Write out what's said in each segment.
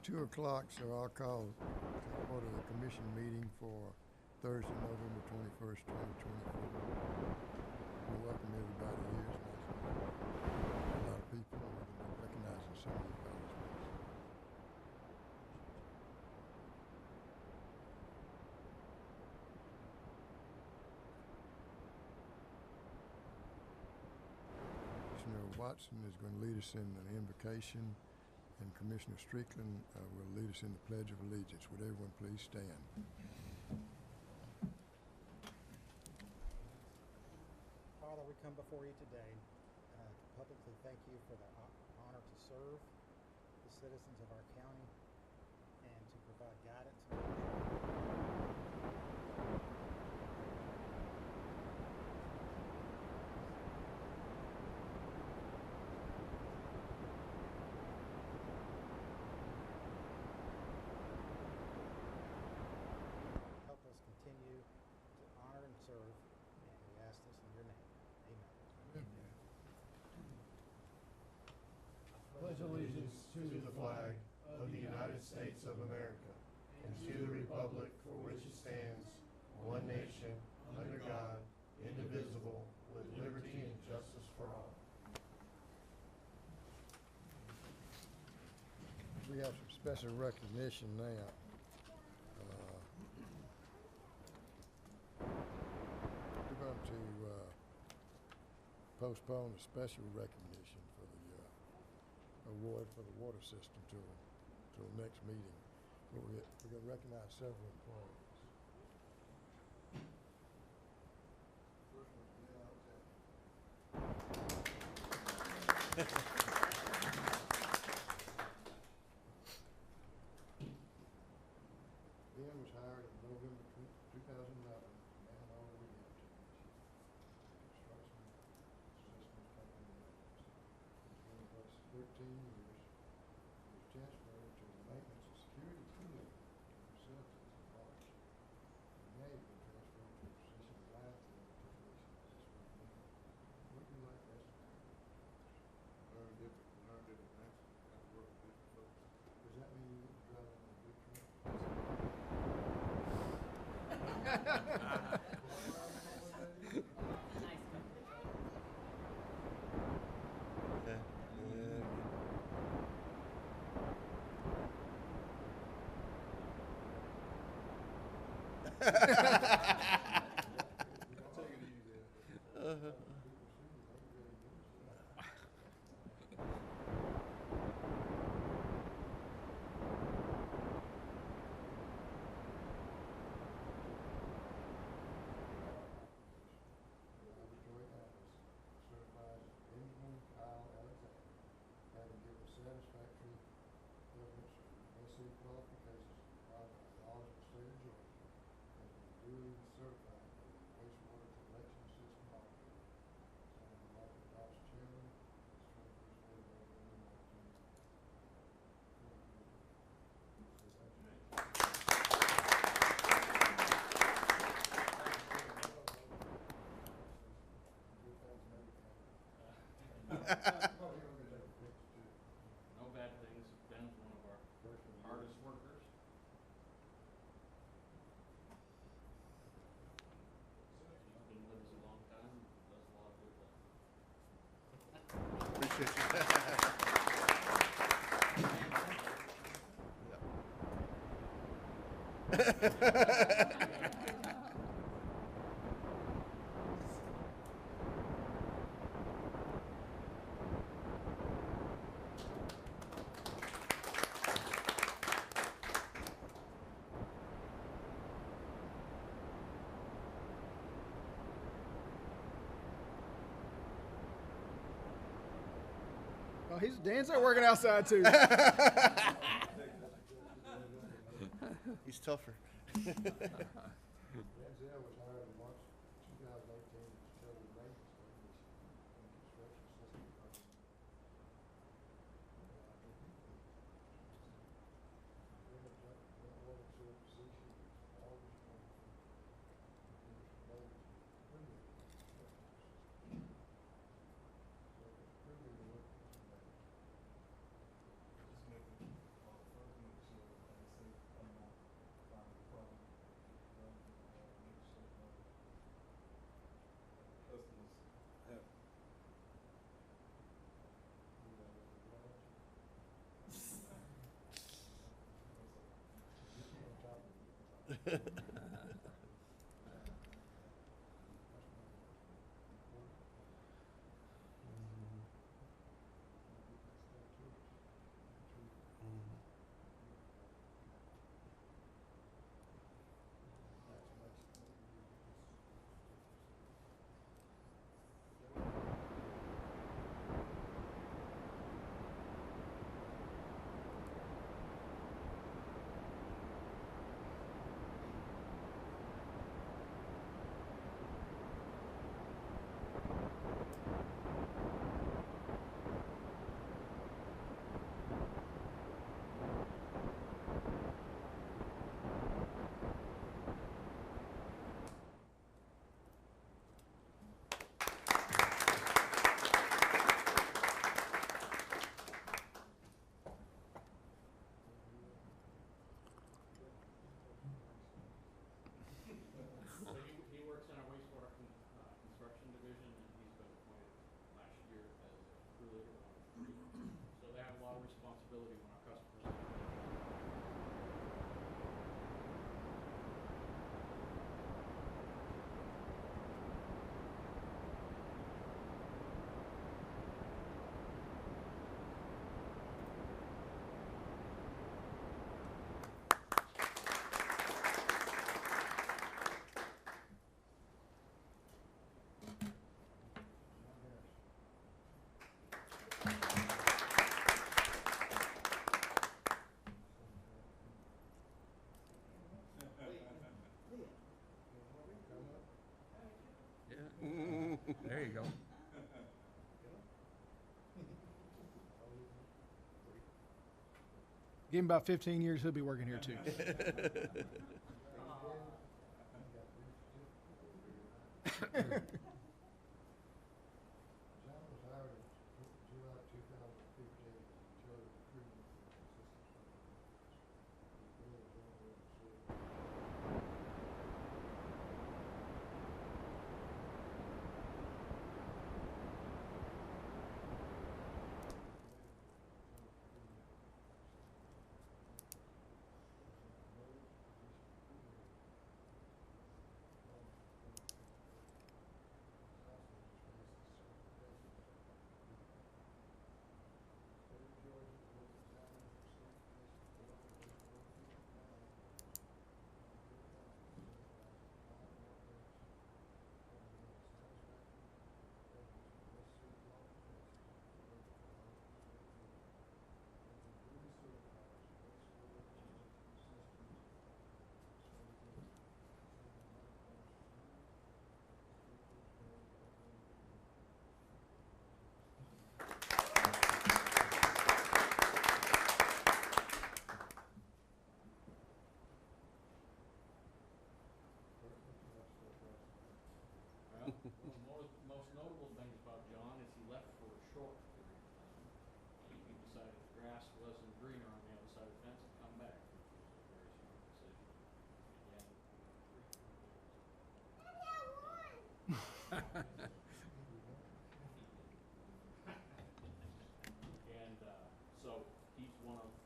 2 o'clock, so I'll call to order the commission meeting for Thursday, November 21st, 2024. We welcome everybody here. It's nice to meet a lot of people. We're going to be recognizing some of you fellows. Commissioner Watson is going to lead us in an invocation, and Commissioner Strickland will lead us in the Pledge of Allegiance. Would everyone please stand? Father, we come before you today to publicly thank you for the honor to serve the citizens of our county and to provide guidance and help us continue to honor and serve, and we ask this in your name. Amen. Pledge allegiance to the flag of the United States of America and to the republic for which it stands, one nation, under God, indivisible, with liberty and justice for all. We have some special recognition now. We're going to postpone a special recognition for the award for the water system till next meeting. But we're going to recognize several employees. First one's Neil Alexander. Ben was hired in November 2011 and all the way up to construction systems company. He's been with us 13 years. He was transferred to the maintenance and security cleaning facilities in March. And now he's been transferred to a position of landfill technician this week. What do you like best about it? Learn different things. Got to work with different folks. Does that mean you wouldn't drive on a big truck? Take it easy. Certified Benjamin Kyle Alexander, having given satisfactory evidence of SC qualifications by the knowledge of the state of Georgia, has been duly certified for the wastewater collection system operator. Signed Michael Dodge Chairman, his 21st day of November 19. No bad things. Ben's one of our hardest workers. He's been with us a long time, does a lot of good work. Appreciate you. Oh, Dan's not working outside too. He's tougher. Denzel was hired in March 2018 as utility maintenance technician in the construction system department. So he works in our wastewater construction division, and he's been appointed last year as a crew leader on the crew. So they have a lot of responsibility when our customers. There you go. Give him about 15 years, he'll be working here too. John was hired in July 2015 utility recruitment assistant. He's really doing well, so. Well, one of the most notable things about John is he left for a short period of time. He decided the grass wasn't greener on the other side of the fence and come back, which was a very smart decision. And so he's one of the team.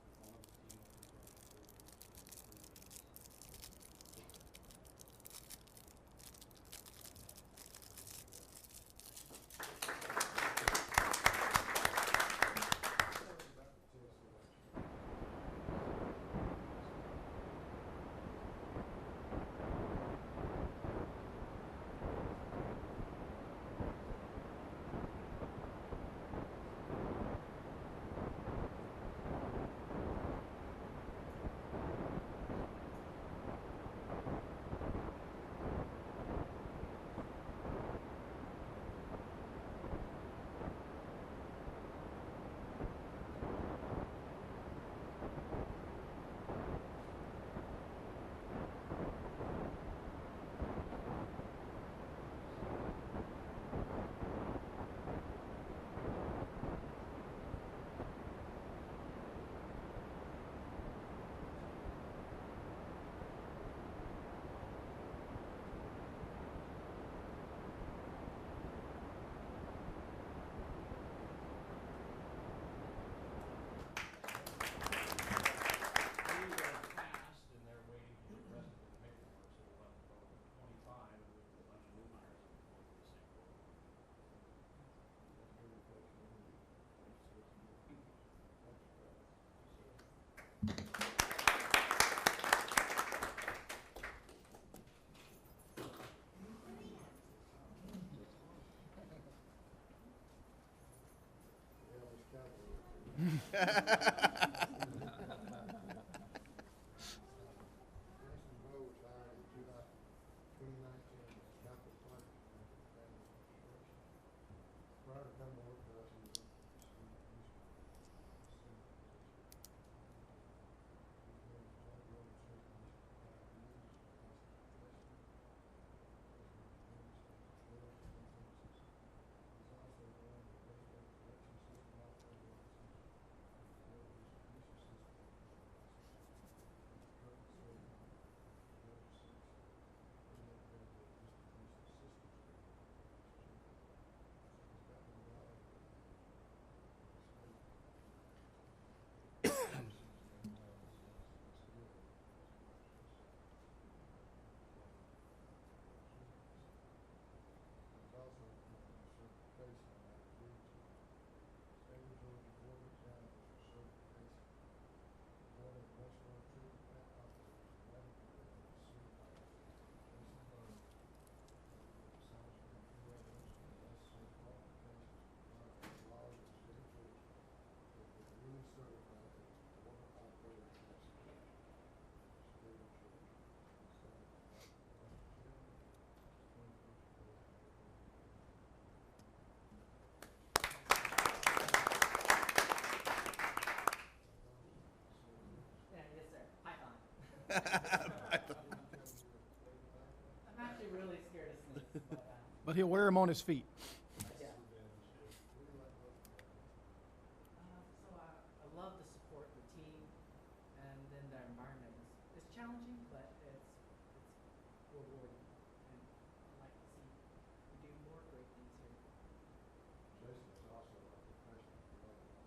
Jason Bowe was hired in July 2019 as capital project manager for Family Construction. Prior to coming to work for us, he was in the school position. He's been with Joint Road Association for 5 years. He's also run the wastewater collection system operator license, water distribution system operator license, drug facility water six, and upgrade the distribution systems. He's got a lot of He's also certification on that BGJWSC water examiners for certification. Water and wastewater treatment plant operators, manager of the sewer plant. Jason Bowe. Signs for QRS and necessary qualifications required by the laws of the state of Georgia. That they are duly certified as water operator license. State of Georgia. Signed by Mr. Chairman. 21st day. Yeah, yes, sir. Python. I'm actually really scared of snakes, but But he'll wear them on his feet. yeah. So I love to support the team, and then the environment is challenging, but it's rewarding, and I like to see we do more great things here. Jason is also a professional developer.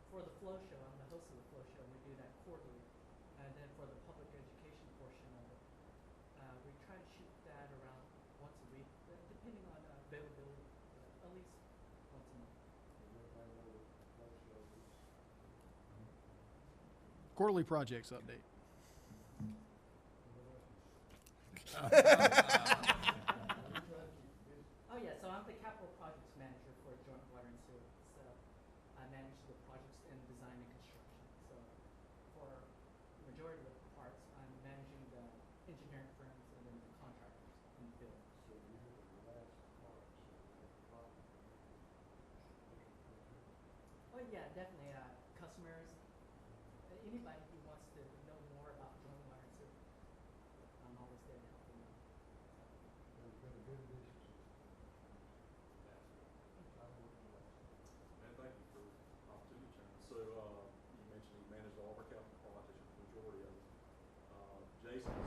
For the flow show, I'm the host of the flow show. We do that quarterly, and then for the public education portion of it, we try to shoot that around once a week, depending on availability, at least once a month. Does everybody know what the flow show is? Quarterly projects update. Oh yeah, so I'm the capital projects manager for Joint Water and Sewer. So I manage the projects and design and construction. So for majority of the parts, I'm managing the engineering firms and then the contractors in the field. So you're the last part, so we have a problem. Oh yeah, definitely. Customers, anybody who wants to know more about Joint Water and Sewer, I'm always there to help them out. There's been a good addition to this. I'm working on it. And thank you for the opportunity, Chairman. So, you mentioned you managed all of our capital projects, the majority of them. Jason's.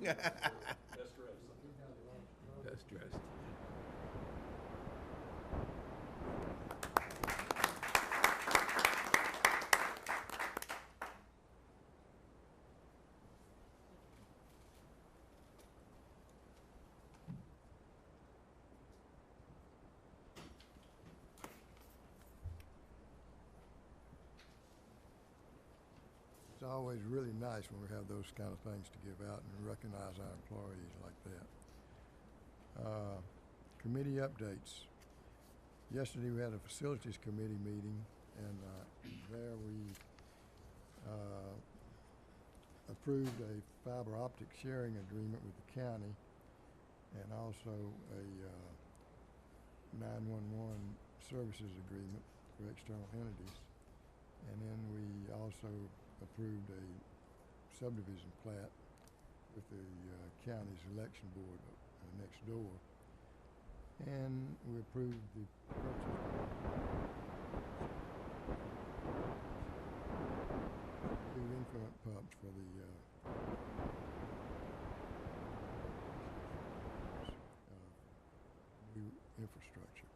Yes. Best dressed. Best dressed. It's always really nice when we have those kind of things to give out and recognize our employees like that. Committee updates. Yesterday we had a facilities committee meeting, and there we approved a fiber optic sharing agreement with the county and also a 911 services agreement for external entities. And then we also approved a subdivision plat with the county's election board next door. And we approved the purchase of two influent pumps for the new infrastructure.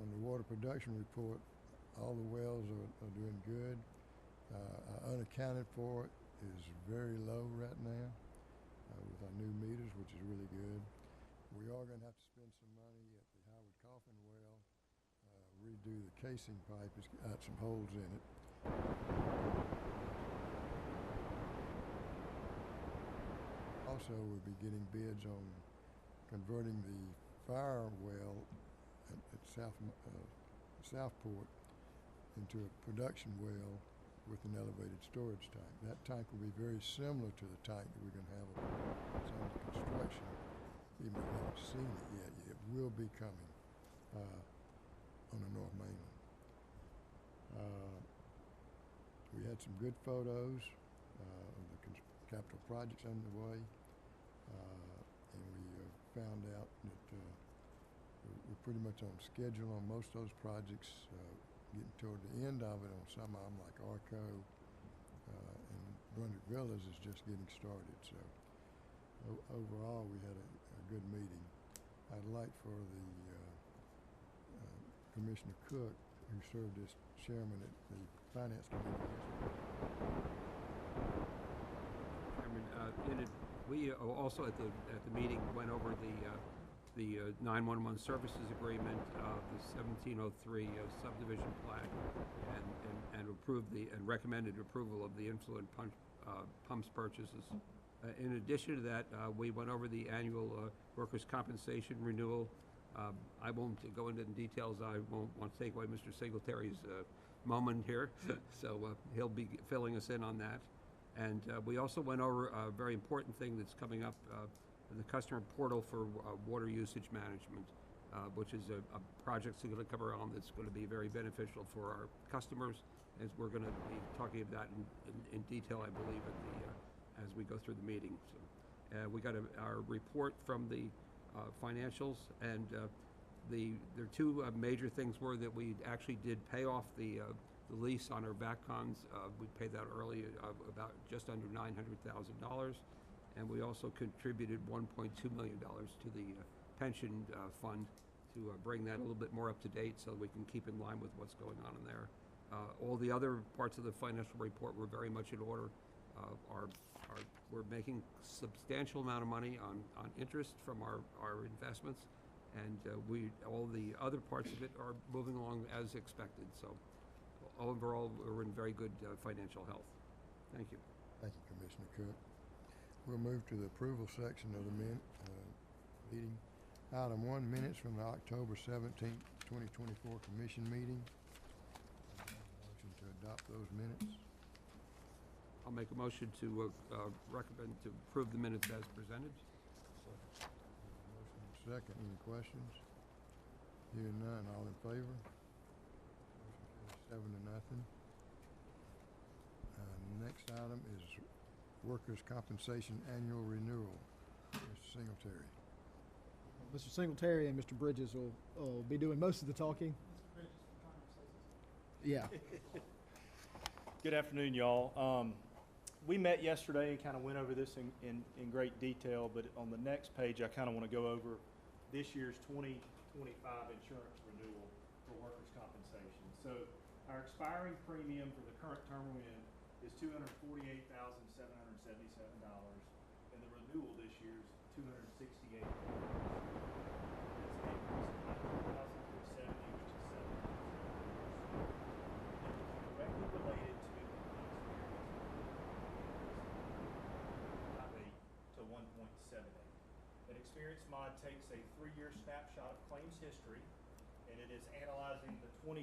On the water production report, all the wells are doing good. Unaccounted for is very low right now with our new meters, which is really good. We are going to have to spend some money at the Howard Coffin well, redo the casing pipe. It's got some holes in it. Also, we'll be getting bids on converting the fire well at Southport into a production well with an elevated storage tank. That tank will be very similar to the tank that we're going to have under construction. Even though we haven't seen it yet, it will be coming on the North Mainland. We had some good photos of the capital projects underway, and we found out that we're pretty much on schedule on most of those projects, getting toward the end of it on some of them, like Arco and Brunswick Villas is just getting started. So overall, we had a good meeting. I'd like for the Commissioner Cook, who served as chairman at the Finance Committee Chairman, we also at the meeting went over the 911 services agreement, the 1703 subdivision plat, and approved and recommended approval of the influent pumps purchases. In addition to that, we went over the annual workers' compensation renewal. I won't go into the details. I won't want to take away Mr. Singletary's moment here, so he'll be filling us in on that. And we also went over a very important thing that's coming up, the customer portal for water usage management, which is a project that's going to come around that's going to be very beneficial for our customers, as we're going to be talking about in detail, I believe, as we go through the meeting. So, we got our report from the financials, and there are two major things were that we actually did pay off the lease on our VACCONs. We paid that early, about just under $900,000, and we also contributed $1.2 million to the pension fund to bring that a little bit more up to date so we can keep in line with what's going on in there. All the other parts of the financial report were very much in order. We're making substantial amount of money on interest from our investments, and all the other parts of it are moving along as expected. So overall, we're in very good financial health. Thank you. Thank you, Commissioner Cook. We'll move to the approval section of the meeting. Item 1, minutes from the October 17th, 2024 commission meeting. Motion to adopt those minutes. I'll make a motion to recommend to approve the minutes as presented. Motion second. Any questions? Hearing none. All in favor? Motion carries 7-0. Next item is workers' compensation annual renewal. Mr. Singletary. Mr. Singletary and Mr. Bridges will be doing most of the talking. Yeah. Good afternoon, y'all. We met yesterday and kind of went over this in great detail, but on the next page, I kind of want to go over this year's 2025 insurance renewal for workers' compensation. So our expiring premium for the current term we're in is $248,777, and the renewal this year is $268,000. That's an increase of $9,370, which is 7%. Directly related to to 1.78. An experience mod takes a 3-year snapshot of claims history, and it is analyzing the 21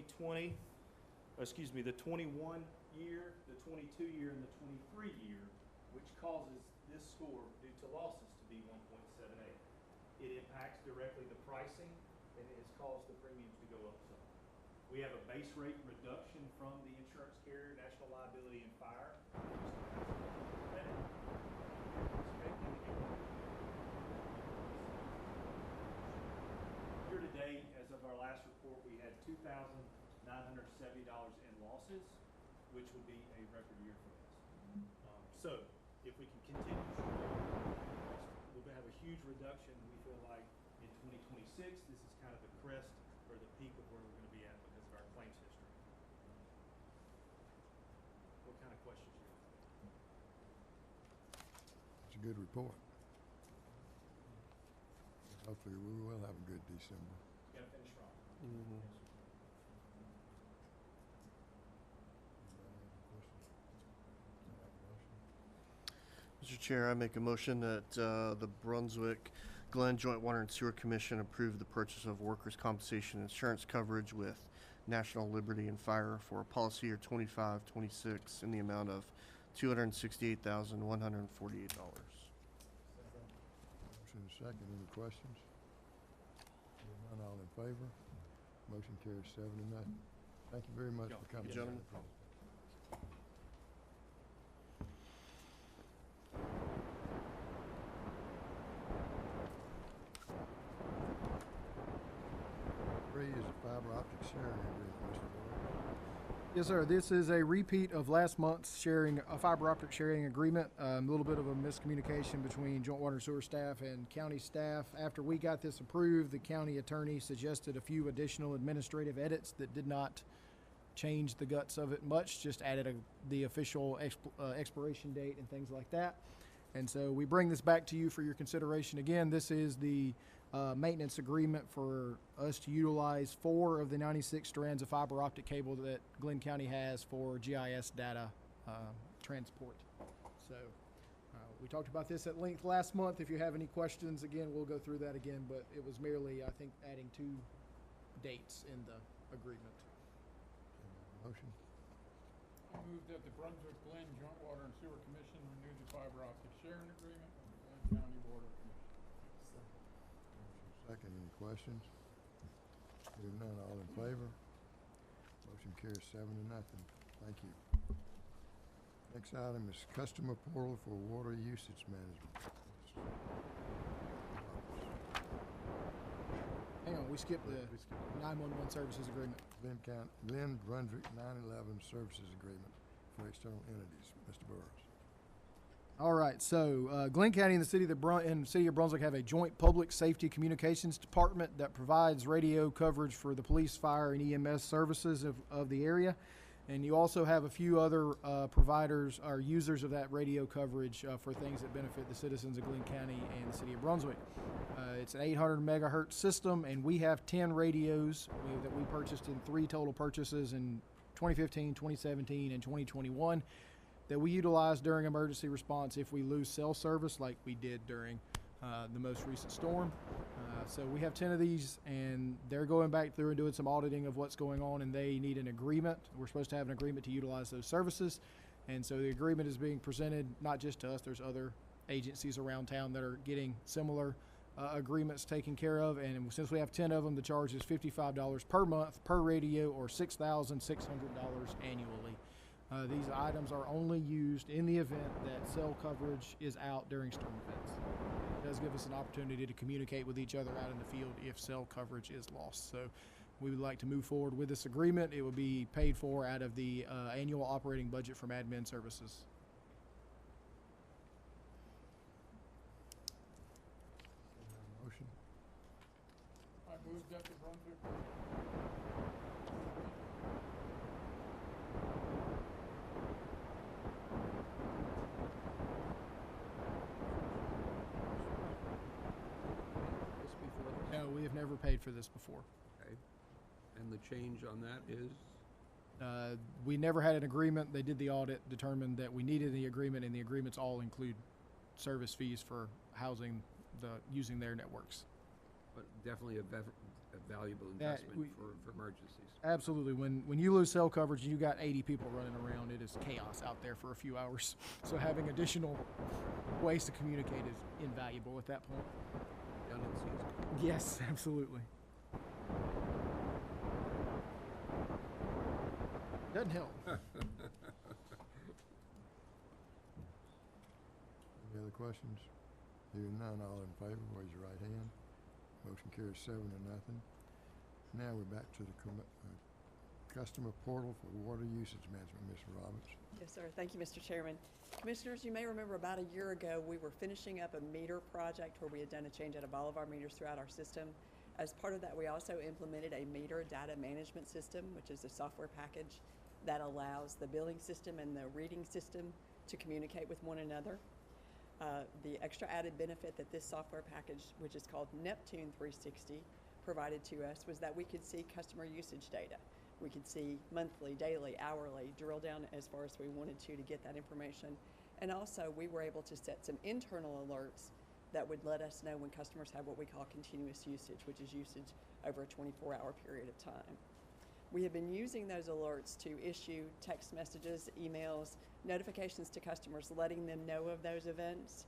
year, the 22 year, and the 23 year, which causes this score due to losses to be 1.78. It impacts directly the pricing, and it has caused the premiums to go up some. We have a base rate reduction from the insurance carrier, National Liability and Fire. Year to date, as of our last report, we had $2,970 in losses, which would be a record year for us. So, if we can continue, we'll have a huge reduction. We feel like in 2026, this is kind of the crest or the peak of where we're going to be at because of our claims history. What kind of questions do you have? It's a good report. Hopefully, we will have a good December. You got to finish strong. Mr. Chair, I make a motion that the Brunswick-Glynn Joint Water and Sewer Commission approve the purchase of workers' compensation insurance coverage with National Liberty and Fire for policy year 25-26 in the amount of $268,148. Motion is second. Any questions? Hearing none, all in favor? Motion carries 7-0. Thank you very much for coming. Gentlemen. Three is a fiber optic sharing agreement, Mr. Boyd. Yes, sir. This is a repeat of last month's fiber optic sharing agreement. A little bit of a miscommunication between joint water and sewer staff and county staff. After we got this approved, the county attorney suggested a few additional administrative edits that did not change the guts of it much, just added the official expiration date and things like that. And so we bring this back to you for your consideration. Again, this is the maintenance agreement for us to utilize 4 of the 96 strands of fiber optic cable that Glynn County has for GIS data transport. So we talked about this at length last month. If you have any questions, again, we'll go through that again, but it was merely, I think, adding 2 dates in the agreement. Motion. I move that the Brunswick-Glynn Joint Water and Sewer Commission renew the fiber optic sharing agreement with the Glynn County Water Commission. Second, any questions? Hearing none, all in favor? Motion carries 7-0. Thank you. Next item is customer portal for water usage management. Hang on, we skipped the 911 services agreement. Glynn Brunswick 911 services agreement for external entities. Mr. Burrows. All right, so Glynn County and the city of Brunswick have a joint public safety communications department that provides radio coverage for the police, fire, and EMS services of the area. And you also have a few other providers or users of that radio coverage for things that benefit the citizens of Glynn County and the city of Brunswick. It's an 800 megahertz system, and we have 10 radios that we purchased in 3 total purchases in 2015, 2017, and 2021 that we utilize during emergency response if we lose cell service like we did during the most recent storm. So we have 10 of these, and they're going back through and doing some auditing of what's going on, and they need an agreement. We're supposed to have an agreement to utilize those services, and so the agreement is being presented not just to us. There's other agencies around town that are getting similar agreements taken care of, and since we have 10 of them, the charge is $55 per month per radio, or $6,600 annually. These items are only used in the event that cell coverage is out during storm events. It does give us an opportunity to communicate with each other out in the field if cell coverage is lost. So we would like to move forward with this agreement. It will be paid for out of the annual operating budget from admin services. Motion. I move that the Brunswick No, we have never paid for this before. Okay. And the change on that is? We never had an agreement. They did the audit, determined that we needed the agreement, and the agreements all include service fees for using their networks. but definitely a valuable That investment for emergencies. Absolutely. When you lose cell coverage and you got 80 people running around, it is chaos out there for a few hours. So having additional ways to communicate is invaluable at that point. Redundancy is good. Yes, absolutely. Doesn't help. Any other questions? Hearing none, all in favor, raise your right hand. Motion carries 7-0. Now we're back to the customer portal for water usage management, Ms. Roberts. Yes, sir. Thank you, Mr. Chairman. Commissioners, you may remember about a year ago, we were finishing up a meter project where we had done a change out of all of our meters throughout our system. As part of that, we also implemented a meter data management system, which is a software package that allows the billing system and the reading system to communicate with one another. The extra added benefit that this software package, which is called Neptune 360, provided to us was that we could see customer usage data. We could see monthly, daily, hourly, drill down as far as we wanted to get that information. And also, we were able to set some internal alerts that would let us know when customers have what we call continuous usage, which is usage over a 24-hour period of time. We have been using those alerts to issue text messages, emails, notifications to customers, letting them know of those events.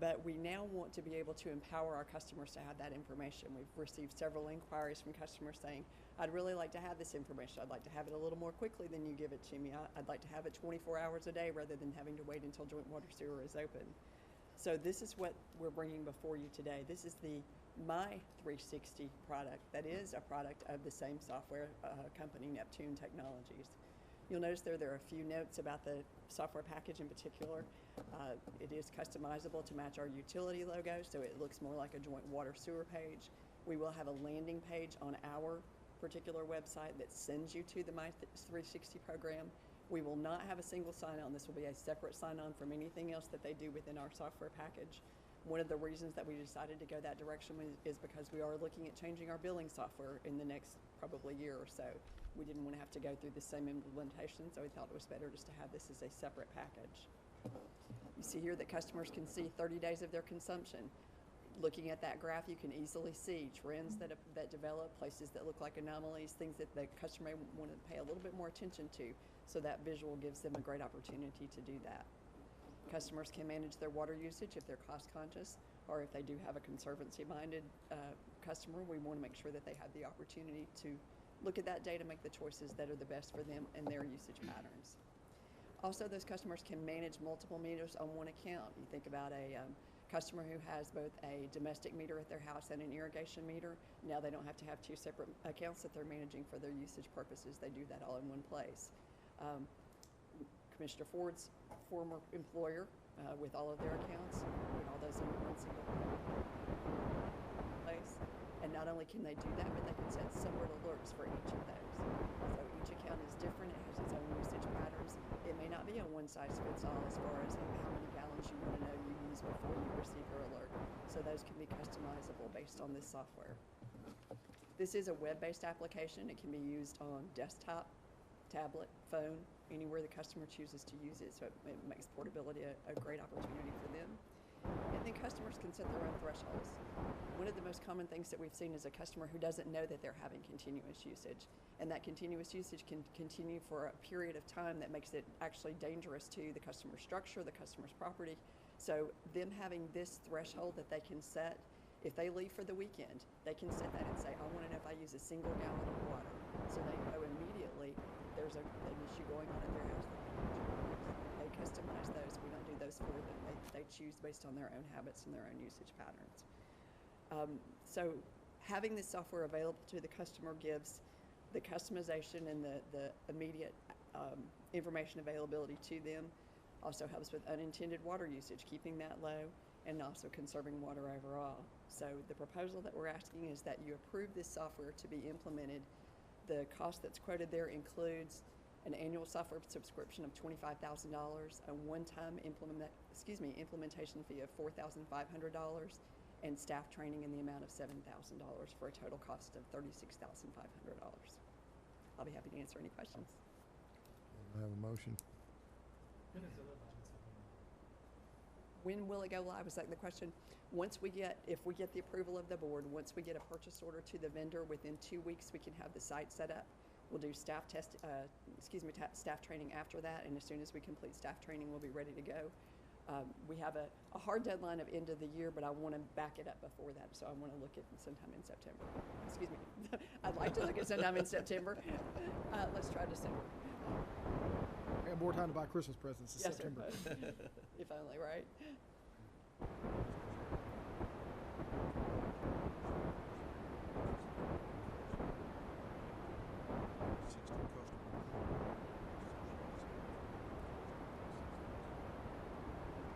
But we now want to be able to empower our customers to have that information. We've received several inquiries from customers saying, I'd really like to have this information. I'd like to have it a little more quickly than you give it to me. I'd like to have it 24 hours a day rather than having to wait until joint water sewer is open. So this is what we're bringing before you today. This is the My 360 product that is a product of the same software company, Neptune Technologies. You'll notice there are a few notes about the software package in particular. It is customizable to match our utility logo, so it looks more like a joint water sewer page. We will have a landing page on our particular website that sends you to the My 360 program. We will not have a single sign-on. This will be a separate sign-on from anything else that they do within our software package. One of the reasons that we decided to go that direction is because we are looking at changing our billing software in the next probably year or so. We didn't want to have to go through the same implementation, so we thought it was better just to have this as a separate package. You see here that customers can see 30 days of their consumption. Looking at that graph, you can easily see trends that develop, places that look like anomalies, things that the customer may want to pay a little bit more attention to, so that visual gives them a great opportunity to do that. Customers can manage their water usage if they're cost conscious, or if they do have a conservancy-minded customer, we want to make sure that they have the opportunity to look at that data, make the choices that are the best for them and their usage patterns. Also, those customers can manage multiple meters on one account. You think about a customer who has both a domestic meter at their house and an irrigation meter. Now they don't have to have two separate accounts that they're managing for their usage purposes. They do that all in one place. Commissioner Ford's former employer, with all of their accounts, put all those in one single place. And not only can they do that, but they can set separate alerts for each of those. So each account is different. It has its own usage patterns. It may not be a one-size-fits-all as far as how many gallons you want to know you use before you receive your alert. So those can be customizable based on this software. This is a web-based application. It can be used on desktop, tablet, phone, anywhere the customer chooses to use it. So it makes portability a great opportunity for them. And then customers can set their own thresholds. One of the most common things that we've seen is a customer who doesn't know that they're having continuous usage. And that continuous usage can continue for a period of time that makes it actually dangerous to the customer's structure, the customer's property. So them having this threshold that they can set, if they leave for the weekend, they can set that and say, I want to know if I use a single gallon of water. So they know immediately there's an issue going on at their house. They customize those. We don't do those for them. They choose based on their own habits and their own usage patterns. So having this software available to the customer gives the customization and the immediate information availability to them. Also helps with unintended water usage, keeping that low, and also conserving water overall. So the proposal that we're asking is that you approve this software to be implemented. The cost that's quoted there includes an annual software subscription of $25,000, a one-time implementation fee of $4,500, and staff training in the amount of $7,000 for a total cost of $36,500. I'll be happy to answer any questions. I have a motion. When will it go live? Was that the question? If we get the approval of the board, once we get a purchase order to the vendor, within 2 weeks, we can have the site set up. We'll do staff training after that, and as soon as we complete staff training, we'll be ready to go. We have a hard deadline of end of the year, but I want to back it up before that, so I want to look at sometime in September. Excuse me. I'd like to look at sometime in September. Let's try December. I got more time to buy Christmas presents in Yes, September. sir. If only, right?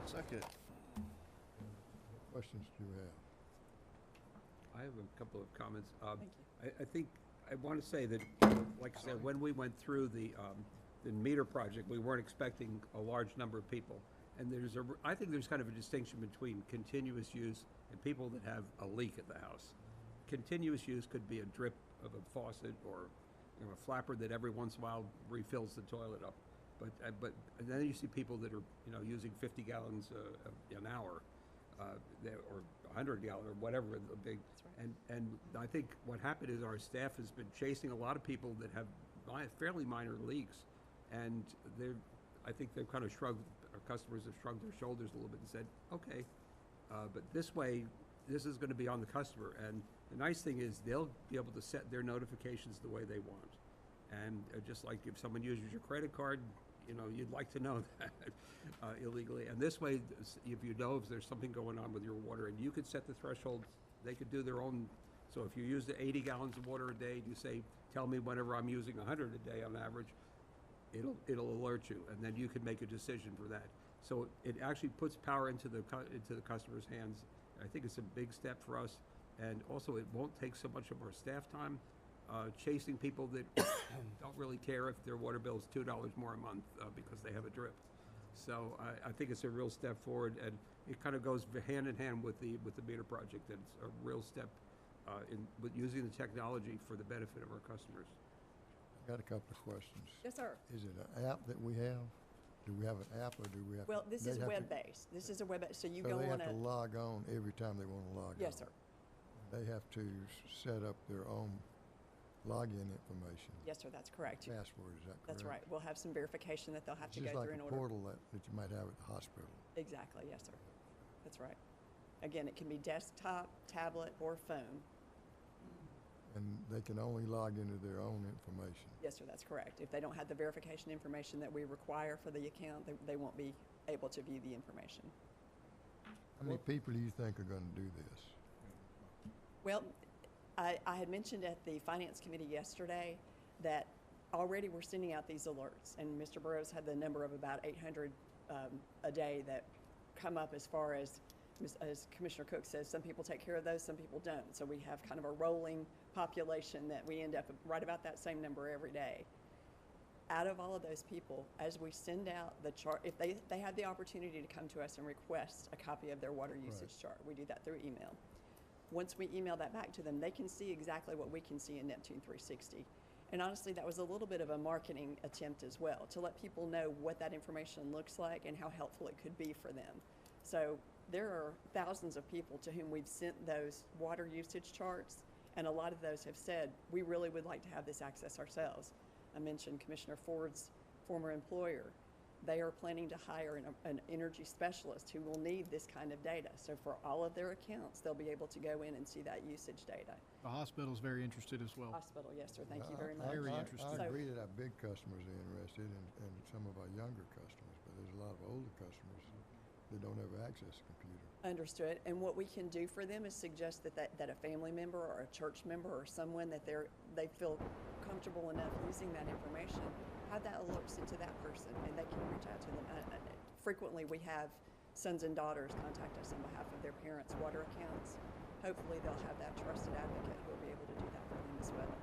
Second. What questions do you have? I have a couple of comments. Thank you. I think, I want to say that, like I said, when we went through the meter project, we weren't expecting a large number of people. And I think there's kind of a distinction between continuous use and people that have a leak at the house. Continuous use could be a drip of a faucet or, a flapper that every once in a while refills the toilet up. But then you see people that are, using 50 gallons an hour, or 100 gallon or whatever the big. That's right. And I think what happened is our staff has been chasing a lot of people that have fairly minor leaks, and I think they've kind of shrugged. Our customers have shrugged their shoulders a little bit and said, okay, but this way, this is going to be on the customer. And the nice thing is they'll be able to set their notifications the way they want. And just like if someone uses your credit card, you'd like to know that illegally. And this way, if there's something going on with your water, and you could set the threshold, they could do their own. So if you use the 80 gallons of water a day, you say, tell me whenever I'm using 100 a day on average, it'll alert you, and then you can make a decision for that. So it actually puts power into the customer's hands. I think it's a big step for us, and also it won't take so much of our staff time chasing people that don't really care if their water bill is $2 more a month because they have a drip. So I think it's a real step forward, and it kind of goes hand in hand with the meter project. And it's a real step with using the technology for the benefit of our customers. I got a couple of questions. Yes, sir. Is it an app that we have? Do we have an app, or do we have? Well, this they is have to- web-based. This is a web-based, so you So go they on have to log on every time they want to log on? Yes, sir. They have to set up their own login information. Yes, sir, that's correct. Password, is that correct? That's right. We'll have some verification that they'll have to It's go just like through in a order. portal that you might have at the hospital. Exactly, yes, sir. That's right. Again, it can be desktop, tablet, or phone. And they can only log into their own information. Yes, sir, that's correct. If they don't have the verification information that we require for the account, they won't be able to view the information. How many people do you think are going to do this? Well, I had mentioned at the Finance Committee yesterday that already we're sending out these alerts, and Mr. Burrows had the number of about 800 a day that come up as far as Commissioner Cook says, some people take care of those, some people don't. So we have kind of a rolling population that we end up right about that same number every day. Out of all of those people, as we send out the chart, if they have the opportunity to come to us and request a copy of their water usage chart, we do that through email. Once we email that back to them, they can see exactly what we can see in Neptune 360. And honestly, that was a little bit of a marketing attempt as well, to let people know what that information looks like and how helpful it could be for them. So there are thousands of people to whom we've sent those water usage charts, and a lot of those have said, we really would like to have this access ourselves. I mentioned Commissioner Ford's former employer. They are planning to hire an energy specialist who will need this kind of data. So for all of their accounts, they'll be able to go in and see that usage data. The hospital's very interested as well. Hospital, yes, sir. Thank you very much. Very interested. I agree that our big customers are interested, and some of our younger customers, but there's a lot of older customers that don't ever access a computer. Understood. And what we can do for them is suggest that a family member or a church member or someone that they feel comfortable enough using that information, have that alerts into that person, and they can reach out to them. Frequently, we have sons and daughters contact us on behalf of their parents' water accounts. Hopefully, they'll have that trusted advocate who will be able to do that for them as well.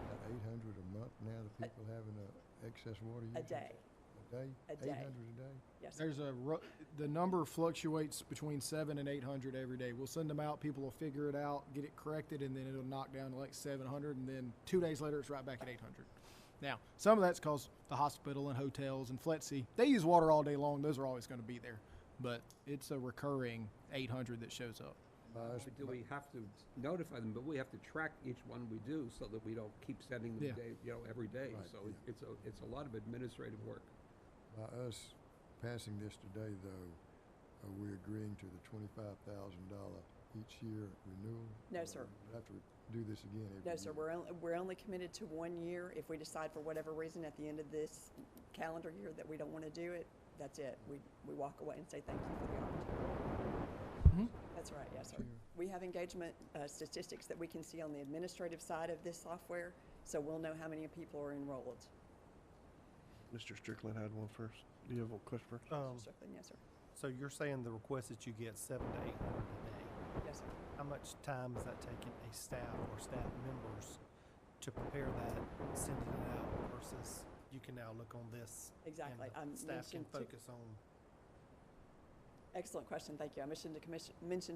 About 800 a month now, the people having excess water usage? A day. A day? A day. 800 a day? Yes, sir. The number fluctuates between 700 and 800 every day. We'll send them out, people will figure it out, get it corrected, and then it'll knock down to like 700, and then 2 days later it's right back at 800. Now, some of that's because the hospital and hotels and FLETC, they use water all day long. Those are always going to be there. but it's a recurring 800 that shows up. Do we have to notify them, but we have to track each one we do so that we don't keep sending them every day. Right, So yeah. it's a lot of administrative work. By us passing this today, though, are we agreeing to the $25,000 each year renewal? No, sir. We have to do this again every year? No, sir, we're only committed to 1 year. If we decide for whatever reason at the end of this calendar year that we don't want to do it, that's it. We walk away and say thank you for the opportunity. That's right, yes, sir. We have engagement statistics that we can see on the administrative side of this software, so we'll know how many people are enrolled. Mr. Strickland had one first. Do you have a question first? Strickland, yes, sir. So you're saying the request that you get 700 to 800 a day? Yes, sir. How much time is that taking a staff or staff members to prepare that, sending it out versus you can now look on this? Exactly. And the staff can focus on. Excellent question, thank you. I mentioned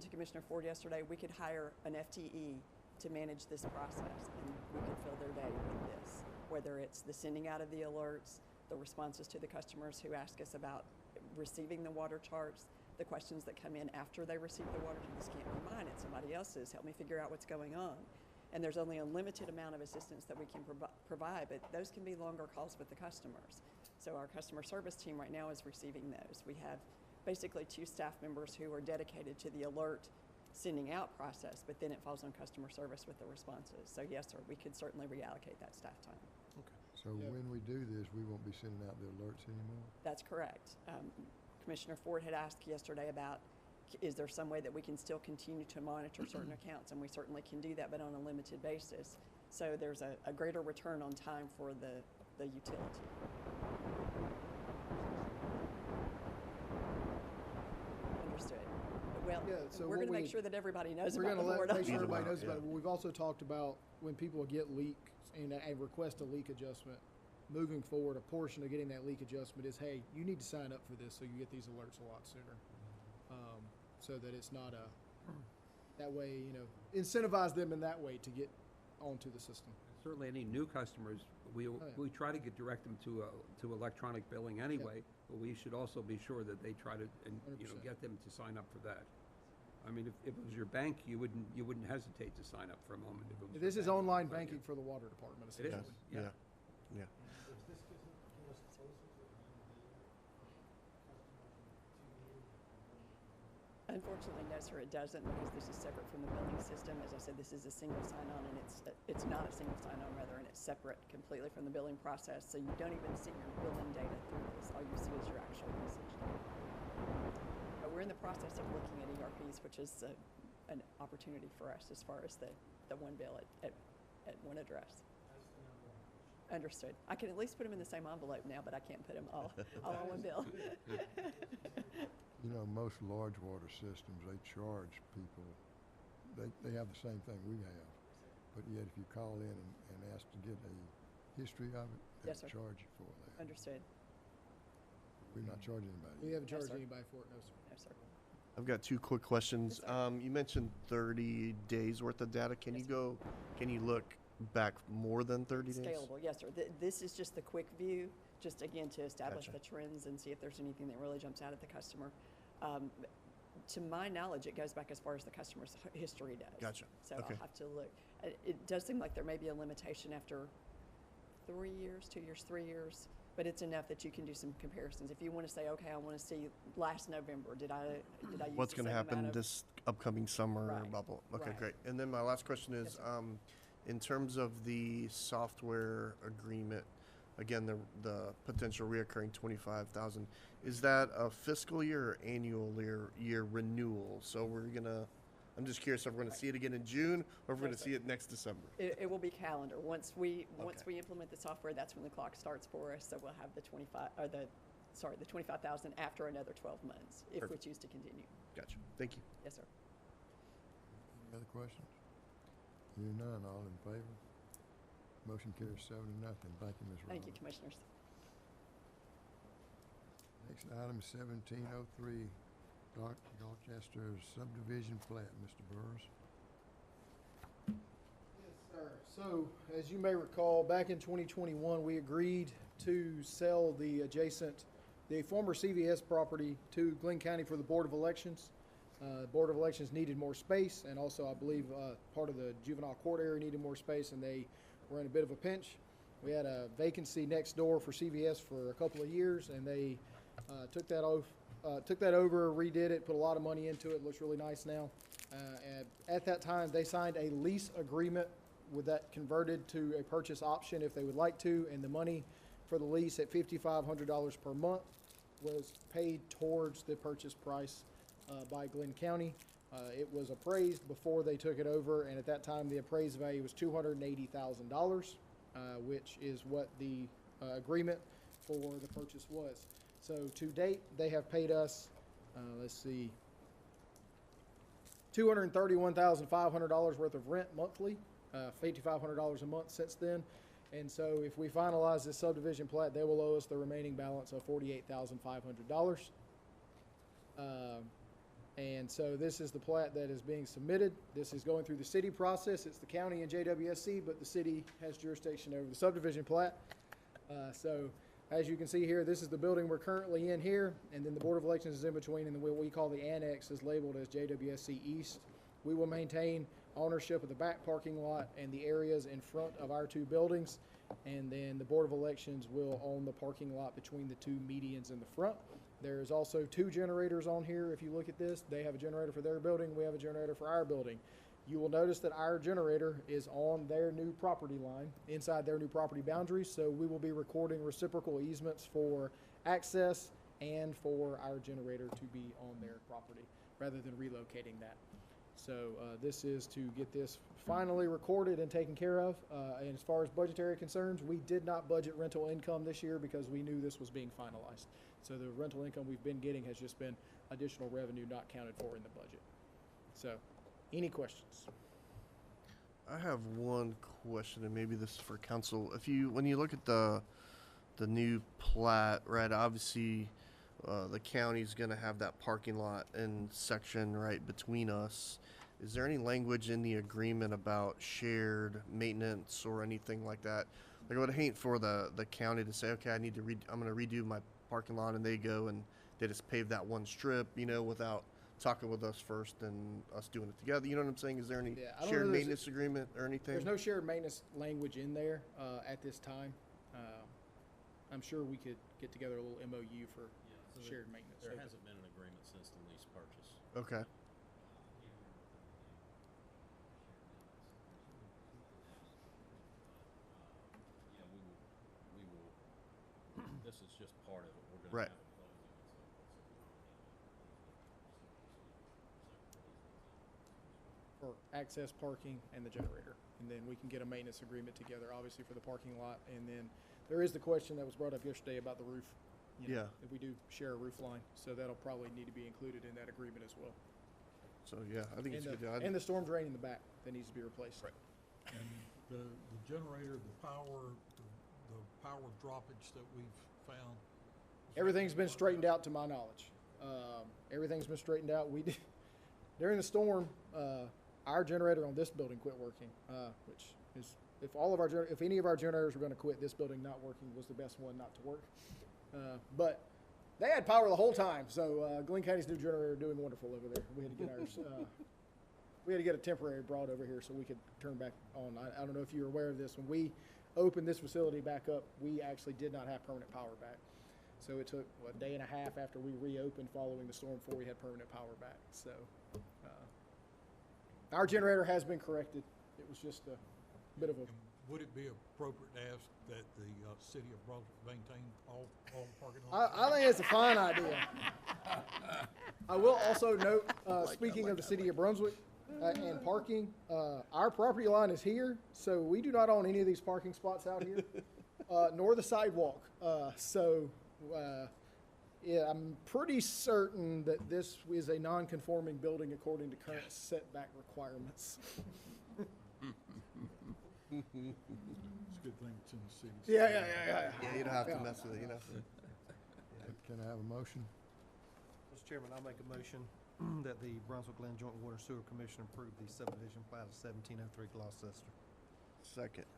to Commissioner Ford yesterday, we could hire an FTE to manage this process, and we could fill their day with this, whether it's the sending out of the alerts, the responses to the customers who ask us about receiving the water charts, the questions that come in after they receive the water. This can't be mine, it's somebody else's. Help me figure out what's going on. And there's only a limited amount of assistance that we can provide, but those can be longer calls with the customers. So our customer service team right now is receiving those. We have basically 2 staff members who are dedicated to the alert sending out process, but then it falls on customer service with the responses. So yes, sir, we could certainly reallocate that staff time. So when we do this, we won't be sending out the alerts anymore? That's correct. Commissioner Ford had asked yesterday about, is there some way that we can still continue to monitor certain accounts? And we certainly can do that, but on a limited basis. So there's a greater return on time for the utility. Understood. Well, so we're going to what make sure that everybody knows we're about the gonna board. make sure everybody knows about it. We've also talked about when people get leaks and request a leak adjustment, moving forward, a portion of getting that leak adjustment is, hey, you need to sign up for this so you get these alerts a lot sooner. So that it's not that way, incentivize them in that way to get onto the system. Certainly, any new customers, we try to direct them to electronic billing anyway, but we should also be sure that they try to, get them to sign up for that. I mean, if it was your bank, you wouldn't hesitate to sign up for a moment. If it was This your is bank. online banking for the water department, It essentially. is, Yeah. Unfortunately, no, sir, it doesn't, because this is separate from the billing system. As I said, this is a single sign-on, and it's not a single sign-on, rather, and it's separate completely from the billing process. So you don't even see your billing data through this. All you see is your actual usage data. But we're in the process of looking at ERPs, which is an opportunity for us as far as the one bill at one address. Understood. I can at least put them in the same envelope now, but I can't put them all on one bill. Most large water systems, they charge people, they have the same thing we have. But yet if you call in and ask to get a history of it, they Yes, sir. charge you for that. Understood. We're not charging anybody. We haven't charged sir. anybody for it, no, sir. No, sir. I've got 2 quick questions. Yes, sir. You mentioned 30 days worth of data. Can Yes, you look back more than 30 days? Scalable, yes, sir. This is just the quick view, just again to establish Gotcha. the trends and see if there's anything that really jumps out at the customer. To my knowledge, it goes back as far as the customer's history does. Gotcha. So Okay. I'll have to look. It does seem like there may be a limitation after 3 years, 2 years, 3 years, but it's enough that you can do some comparisons. If you want to say, okay, I want to see last November, did I use What's the going to same happen amount of- this upcoming summer? Right. Blah, blah. Okay, Right. great. And then my last question is, Yes, sir. in terms of the software agreement, again, the potential reoccurring 25,000, is that a fiscal year or annual year renewal? So I'm just curious if we're going to see it again in June, or if we're No, going to sir. see it next December. It will be calendar. Once we Okay. implement the software, that's when the clock starts for us. So we'll have the 25,000 after another 12 months if we Perfect. choose to continue. Gotcha. Thank you. Yes, sir. Any other questions? Hearing none, all in favor? Motion carries 7-0. Thank you, Ms. Rollins. Thank you, commissioners. Next item is 1703, Dorchester subdivision plat, Mr. Burrs. Yes, sir. So, as you may recall, back in 2021, we agreed to sell the adjacent the former CVS property to Glynn County for the Board of Elections. Board of Elections needed more space, and also I believe part of the juvenile court area needed more space, and they were in a bit of a pinch. We had a vacancy next door for CVS for a couple of years, and they took that over, redid it, put a lot of money into it. Looks really nice now. And at that time, they signed a lease agreement with that converted to a purchase option if they would like to, and the money for the lease at $5,500 per month was paid towards the purchase price by Glynn County. It was appraised before they took it over, and at that time, the appraised value was $280,000, which is what the agreement for the purchase was. So to date, they have paid us, let's see, $231,500 worth of rent monthly, $5,500 a month since then. And so if we finalize this subdivision plat, they will owe us the remaining balance of $48,500. And so this is the plat that is being submitted. This is going through the city process. It's the county and JWSC, but the city has jurisdiction over the subdivision plat. So as you can see here, this is the building we're currently in here, and then the Board of Elections is in between, and what we call the annex is labeled as JWSC East. We will maintain ownership of the back parking lot and the areas in front of our two buildings, and then the Board of Elections will own the parking lot between the two medians in the front. There is also two generators on here. If you look at this, they have a generator for their building. We have a generator for our building. You will notice that our generator is on their new property line, inside their new property boundaries, so we will be recording reciprocal easements for access and for our generator to be on their property, rather than relocating that. So this is to get this finally recorded and taken care of. And as far as budgetary concerns, we did not budget rental income this year because we knew this was being finalized. So the rental income we've been getting has just been additional revenue not counted for in the budget. So, any questions? I have one question, and maybe this is for council. When you look at the new plat, right? Obviously, the county's going to have that parking lot and section right between us. Is there any language in the agreement about shared maintenance or anything like that? Like, I would hate for the county to say, okay, I'm going to redo my parking lot, and they go and they just pave that one strip, without talking with us first and us doing it together. You know what I'm saying? Is there any shared maintenance agreement or anything? There's no shared maintenance language in there at this time. I'm sure we could get together a little MOU for shared maintenance. There hasn't been an agreement since the lease purchase. Okay. We will, this is just part of it. We're going to Right. have a closing and so forth. For access, parking, and the generator. And then we can get a maintenance agreement together, obviously, for the parking lot. And then there is the question that was brought up yesterday about the roof. Yeah. If we do share a roof line. So that'll probably need to be included in that agreement as well. So, yeah, I think it's a good deal. And the storm drain in the back that needs to be replaced. Right. And the generator, the power droppage that we've found? Everything's been straightened out to my knowledge. Everything's been straightened out. We did, during the storm, our generator on this building quit working, which is, if any of our generators were going to quit, this building not working was the best one not to work. But they had power the whole time, so Glynn County's new generator doing wonderful over there. We had to get ours. We had to get a temporary brought over here so we could turn back on. I don't know if you're aware of this. When we opened this facility back up, we actually did not have permanent power back. So it took a day and a half after we reopened following the storm before we had permanent power back. So our generator has been corrected. It was just a bit of a... Would it be appropriate to ask that the city of Brunswick maintain all parking lots? I think it's a fine idea. I will also note, speaking of the city of Brunswick and parking, our property line is here, so we do not own any of these parking spots out here, nor the sidewalk. Yeah, I'm pretty certain that this is a non-conforming building according to current setback requirements. It's a good thing it's in the city. Yeah. Yeah, you don't have to mess with it, Can I have a motion? Mr. Chairman, I'll make a motion that the Brunswick-Glynn Joint Water and Sewer Commission approve the subdivision plat of 1703 Gloucester. Second.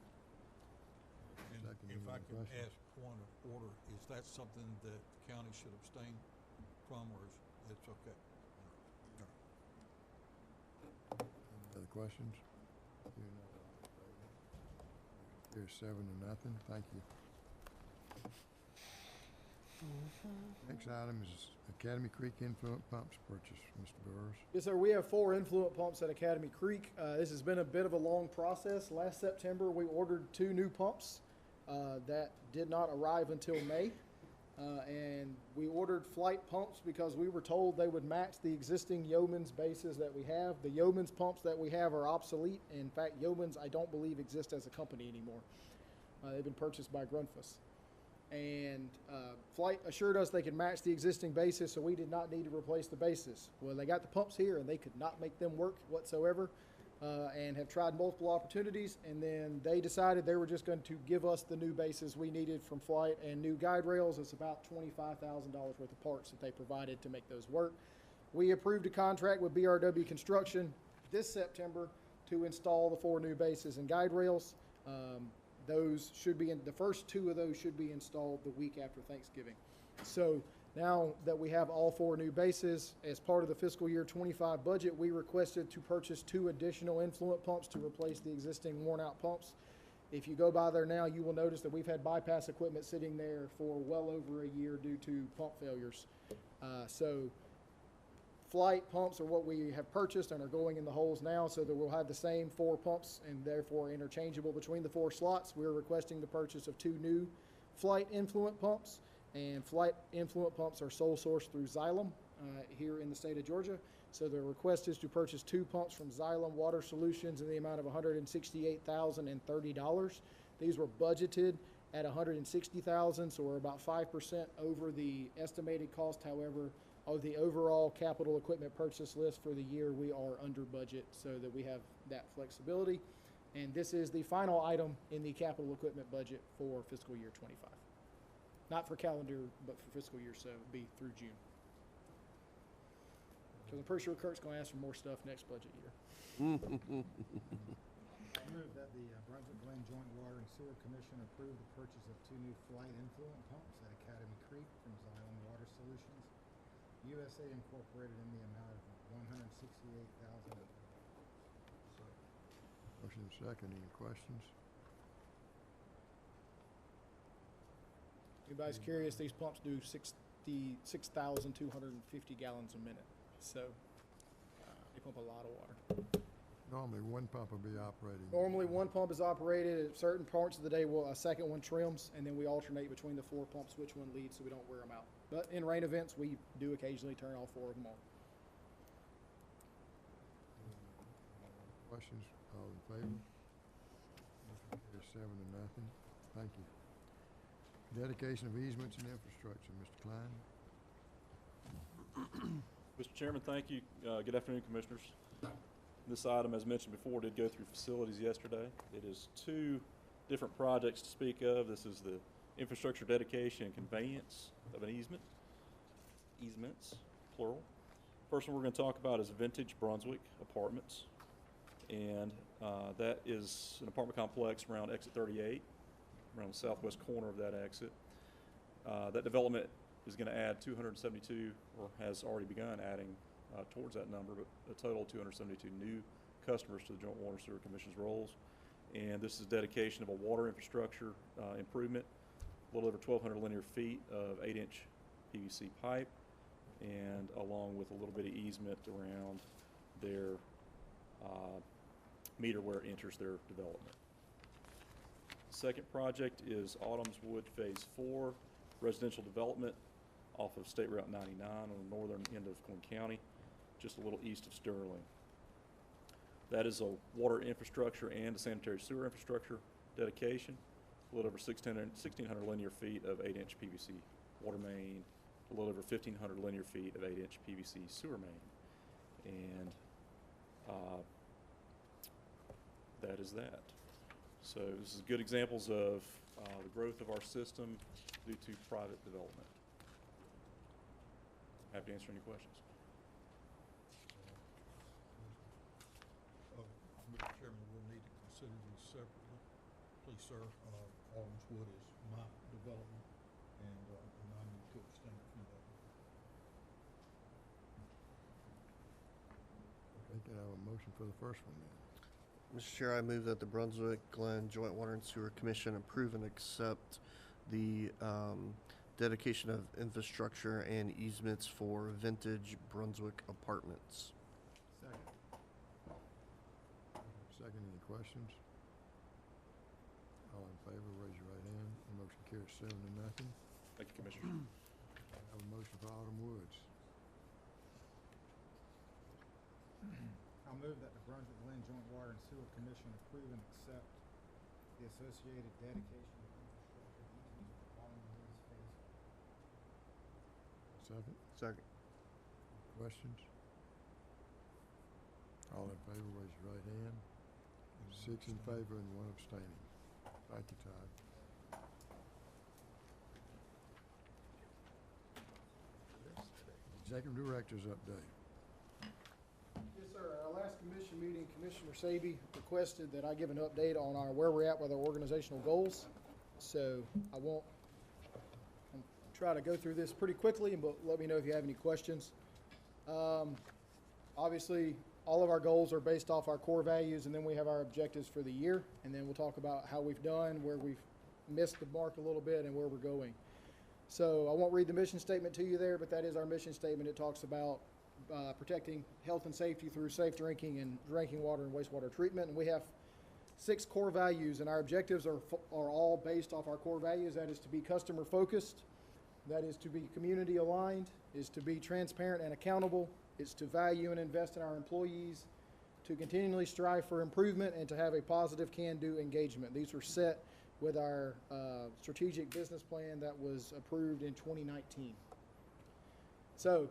Mr. And Second, if I any could questions? ask point of order, is that something that the county should abstain from, or is it's okay? Any other questions? Hearing none, all in favor? Here's 7-0, thank you. Next item is Academy Creek influent pumps purchase, Mr. Burrs. Yes, sir. We have 4 influent pumps at Academy Creek. This has been a bit of a long process. Last September, we ordered 2 new pumps that did not arrive until May. And we ordered flight pumps because we were told they would match the existing Yeoman's bases that we have. The Yeoman's pumps that we have are obsolete. In fact, Yeoman's, I don't believe, exist as a company anymore. They've been purchased by Grunfuss. And Flight assured us they could match the existing bases, so we did not need to replace the bases. Well, they got the pumps here, and they could not make them work whatsoever, and have tried multiple opportunities, and then they decided they were just going to give us the new bases we needed from Flight and new guide rails. It's about $25,000 worth of parts that they provided to make those work. We approved a contract with BRW Construction this September to install the 4 new bases and guide rails. Those should be the first 2 of those should be installed the week after Thanksgiving. So now that we have all 4 new bases, as part of the fiscal year 25 budget, we requested to purchase 2 additional influent pumps to replace the existing worn out pumps. If you go by there now, you will notice that we've had bypass equipment sitting there for well over a year due to pump failures. So Flight pumps are what we have purchased and are going in the holes now, so that we'll have the same 4 pumps and therefore interchangeable between the 4 slots. We're requesting the purchase of 2 new Flight influent pumps, and Flight influent pumps are sole sourced through Xylem here in the state of Georgia. So the request is to purchase 2 pumps from Xylem Water Solutions in the amount of $168,030. These were budgeted at $160,000, so we're about 5% over the estimated cost. However, of the overall capital equipment purchase list for the year, we are under budget, so that we have that flexibility. And this is the final item in the capital equipment budget for fiscal year 25. Not for calendar, but for fiscal year, so it'll be through June. Because I'm pretty sure Kurt's going to ask for more stuff next budget year. I move that the Brunswick-Glynn Joint Water and Sewer Commission approve the purchase of 2 new Flight influent pumps at Academy Creek from Xylem Water Solutions USA Incorporated in the amount of $168,000. Motion second, any questions? Anybody's curious, these pumps do 6,250 gallons a minute. So they pump a lot of water. Normally, 1 pump will be operating. Normally, 1 pump is operated at certain parts of the day. A second one trims, and then we alternate between the 4 pumps, which one leads, so we don't wear them out. But in rain events, we do occasionally turn all 4 of them on. Questions? All in favor? Motion carries 7-0. Thank you. Dedication of easements and infrastructure, Mr. Klein. Mr. Chairman, thank you. Good afternoon, Commissioners. This item, as mentioned before, did go through facilities yesterday. It is 2 different projects to speak of. This is the infrastructure dedication and conveyance of an easements, plural. First one we're going to talk about is Vintage Brunswick Apartments. And that is an apartment complex around exit 38, around the southwest corner of that exit. That development is going to add 272, or has already begun adding towards that number, but a total of 272 new customers to the Joint Water and Sewer Commission's rolls. And this is dedication of a water infrastructure improvement, a little over 1,200 linear feet of 8-inch PVC pipe, and along with a little bit of easement around their meter where it enters their development. Second project is Autumn's Wood Phase 4 residential development off of State Route 99 on the northern end of Glynn County, just a little east of Sterling. That is a water infrastructure and a sanitary sewer infrastructure dedication, a little over 1,600 linear feet of 8-inch PVC water main, a little over 1,500 linear feet of 8-inch PVC sewer main. And that is that. So this is good examples of the growth of our system due to private development. Happy to answer any questions. Mr. Chairman, we'll need to consider these separately. Please, sir, Alden's Wood is my development, and I need to abstain from that. Okay, can I have a motion for the first one then? Mr. Chair, I move that the Brunswick-Glynn Joint Water and Sewer Commission approve and accept the dedication of infrastructure and easements for vintage Brunswick apartments. Second. Second, any questions? All in favor, raise your right hand. The motion carries 7-0. Thank you, Commissioners. I have a motion for Alden Woods. I'll move that the Brunswick-Glynn Joint Water and Sewer Commission approve and accept the associated dedication of infrastructure easements for Alden Woods Phase 1. Second, Second. questions? All in favor, raise your right hand. 6 in favor and 1 abstaining. Thank you, Todd. Executive Director's update. Yes, sir. At our last commission meeting, Commissioner Saby requested that I give an update on where we're at with our organizational goals. So I won't try to go through this pretty quickly, but let me know if you have any questions. Obviously, all of our goals are based off our core values, and then we have our objectives for the year, and then we'll talk about how we've done, where we've missed the mark a little bit, and where we're going. So I won't read the mission statement to you there, but that is our mission statement. It talks about protecting health and safety through safe drinking and drinking water and wastewater treatment, and we have 6 core values, and our objectives are all based off our core values. That is to be customer focused, that is to be community aligned, is to be transparent and accountable, is to value and invest in our employees, to continually strive for improvement, and to have a positive can-do engagement. These were set with our strategic business plan that was approved in 2019. So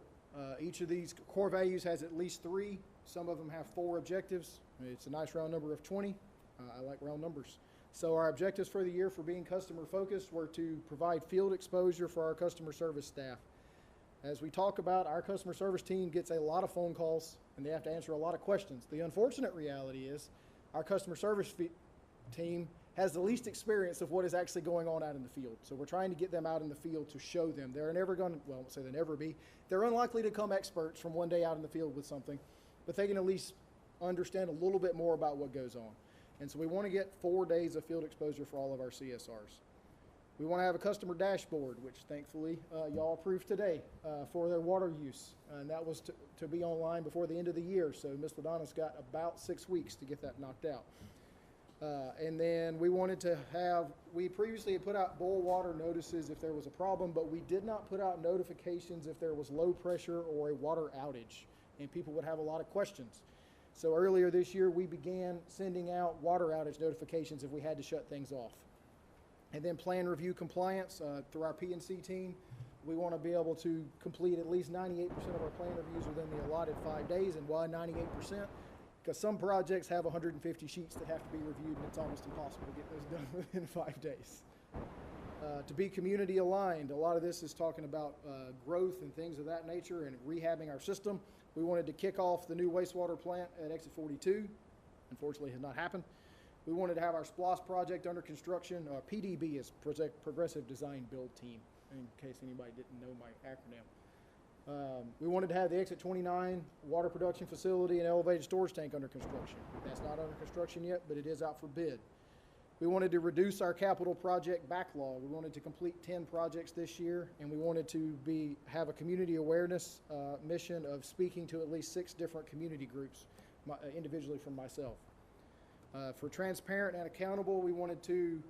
each of these core values has at least 3. Some of them have 4 objectives. It's a nice round number of 20. I like round numbers. So our objectives for the year for being customer focused were to provide field exposure for our customer service staff. As we talk about, our customer service team gets a lot of phone calls and they have to answer a lot of questions. The unfortunate reality is our customer service team has the least experience of what is actually going on out in the field. So we're trying to get them out in the field to show them. They're never going to, well, I won't say they'll never be. They're unlikely to come experts from one day out in the field with something, but they can at least understand a little bit more about what goes on. And so we want to get 4 days of field exposure for all of our CSRs. We want to have a customer dashboard, which thankfully y'all approved today for their water use. And that was to be online before the end of the year. So Ms. Ladonna's got about 6 weeks to get that knocked out. And then we wanted to have, we previously had put out boil water notices if there was a problem, but we did not put out notifications if there was low pressure or a water outage. And people would have a lot of questions. So earlier this year, we began sending out water outage notifications if we had to shut things off. And then plan review compliance through our P&C team. We want to be able to complete at least 98% of our plan reviews within the allotted 5 days. And why 98%? Because some projects have 150 sheets that have to be reviewed, and it's almost impossible to get those done within 5 days. To be community aligned, a lot of this is talking about growth and things of that nature and rehabbing our system. We wanted to kick off the new wastewater plant at Exit 42. Unfortunately, it has not happened. We wanted to have our SPLOS project under construction. PDB is Progressive Design Build Team, in case anybody didn't know my acronym. We wanted to have the Exit 29 water production facility and elevated storage tank under construction. That's not under construction yet, but it is out for bid. We wanted to reduce our capital project backlog. We wanted to complete 10 projects this year, and we wanted to have a community awareness mission of speaking to at least 6 different community groups, individually from myself. For transparent and accountable, we wanted to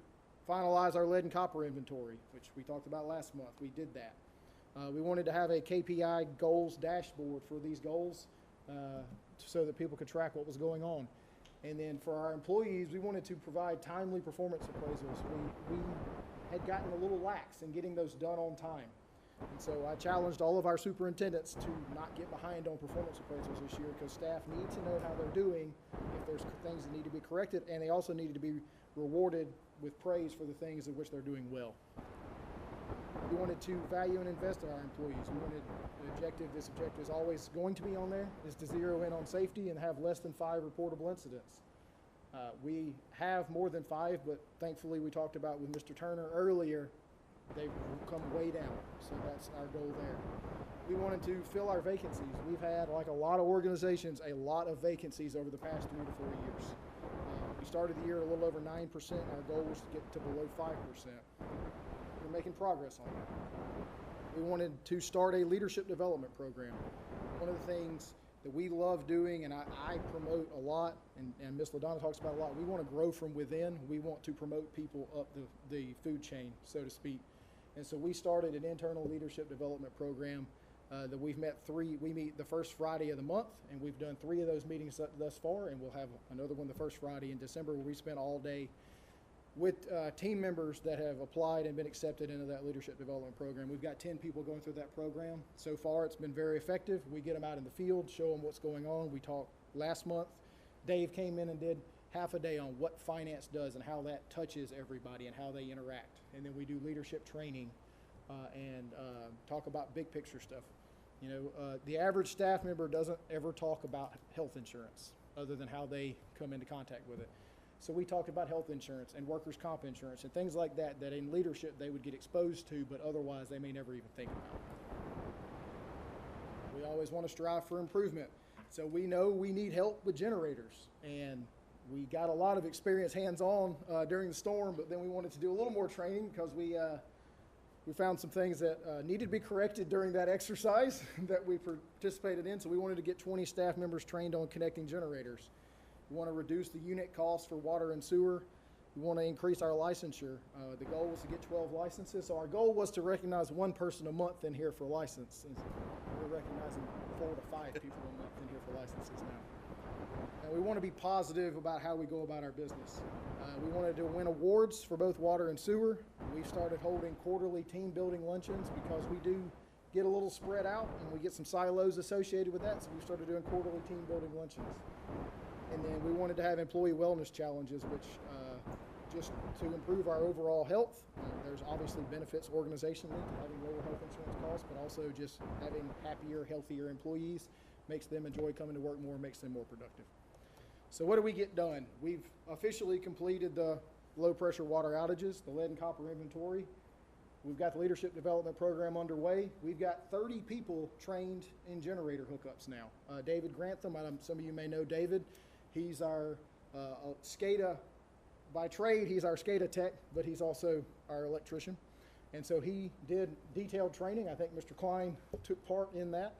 finalize our lead and copper inventory, which we talked about last month. We did that. We wanted to have a KPI goals dashboard for these goals so that people could track what was going on. And then for our employees, we wanted to provide timely performance appraisals. We had gotten a little lax in getting those done on time. And so I challenged all of our superintendents to not get behind on performance appraisals this year because staff need to know how they're doing if there's things that need to be corrected, and they also needed to be rewarded with praise for the things in which they're doing well. We wanted to value and invest in our employees. We wanted this objective is always going to be on there, is to zero in on safety and have less than 5 reportable incidents. We have more than 5, but thankfully we talked about with Mr. Turner earlier, they've come way down, so that's our goal there. We wanted to fill our vacancies. We've had, like a lot of organizations, a lot of vacancies over the past 3 to 4 years. We started the year a little over 9%. Our goal was to get to below 5%. We're making progress on that. We wanted to start a leadership development program. One of the things that we love doing, and I promote a lot, and Ms. LaDonna talks about a lot, we want to grow from within. We want to promote people up the food chain, so to speak. And so we started an internal leadership development program that we meet the first Friday of the month, and we've done 3 of those meetings thus far, and we'll have another one the first Friday in December where we spend all day with team members that have applied and been accepted into that leadership development program. We've got 10 people going through that program. So far, it's been very effective. We get them out in the field, show them what's going on. We talked last month. Dave came in and did half a day on what finance does and how that touches everybody and how they interact. And then we do leadership training and talk about big picture stuff. You know, the average staff member doesn't ever talk about health insurance other than how they come into contact with it. So we talked about health insurance and workers' comp insurance and things like that that in leadership they would get exposed to, but otherwise they may never even think about. We always want to strive for improvement. So we know we need help with generators, and we got a lot of experience hands-on during the storm, but then we wanted to do a little more training because we found some things that needed to be corrected during that exercise that we participated in. So we wanted to get 20 staff members trained on connecting generators. We want to reduce the unit cost for water and sewer. We want to increase our licensure. The goal was to get 12 licenses. So our goal was to recognize 1 person a month in here for license. And we're recognizing 4 to 5 people a month in here for licenses now. And we want to be positive about how we go about our business. We wanted to win awards for both water and sewer. We've started holding quarterly team building luncheons because we do get a little spread out and we get some silos associated with that. So we started doing quarterly team building luncheons. And then we wanted to have employee wellness challenges, which just to improve our overall health. There's obviously benefits organizationally to having lower health insurance costs, but also just having happier, healthier employees makes them enjoy coming to work more, makes them more productive. So what do we get done? We've officially completed the low pressure water outages, the lead and copper inventory. We've got the leadership development program underway. We've got 30 people trained in generator hookups now. David Grantham, some of you may know David. He's our SCADA, by trade, he's our SCADA tech, but he's also our electrician. And so he did detailed training. I think Mr. Klein took part in that.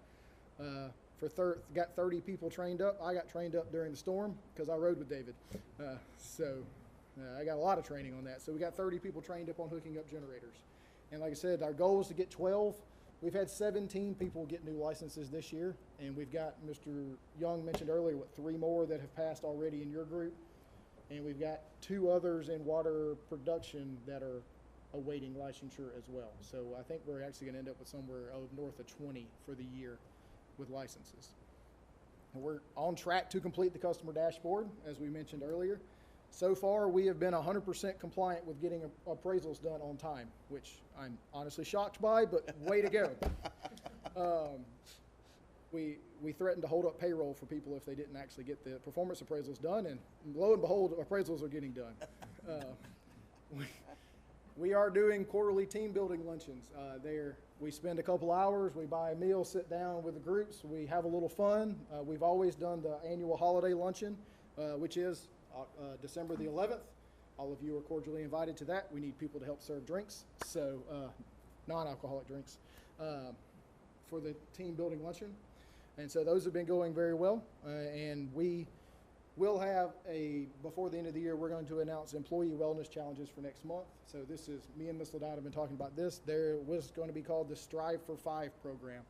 Got 30 people trained up. I got trained up during the storm because I rode with David. I got a lot of training on that. So we got 30 people trained up on hooking up generators. And like I said, our goal is to get 12. We've had 17 people get new licenses this year, and we've got, Mr. Young mentioned earlier, 3 more that have passed already in your group, and we've got 2 others in water production that are awaiting licensure as well. So I think we're actually going to end up with somewhere north of 20 for the year with licenses. And we're on track to complete the customer dashboard, as we mentioned earlier. So far, we have been 100% compliant with getting appraisals done on time, which I'm honestly shocked by, but way to go. We threatened to hold up payroll for people if they didn't actually get the performance appraisals done, and lo and behold, appraisals are getting done. We are doing quarterly team building luncheons. We spend a couple hours, we buy a meal, sit down with the groups, we have a little fun. We've always done the annual holiday luncheon, which is December the 11th. All of you are cordially invited to that. We need people to help serve drinks, so non-alcoholic drinks, for the team building luncheon. And so those have been going very well, and we will have before the end of the year, we're going to announce employee wellness challenges for next month. So this is, me and Ms. LaDonna have been talking about this. There was going to be called the Strive for 5 program.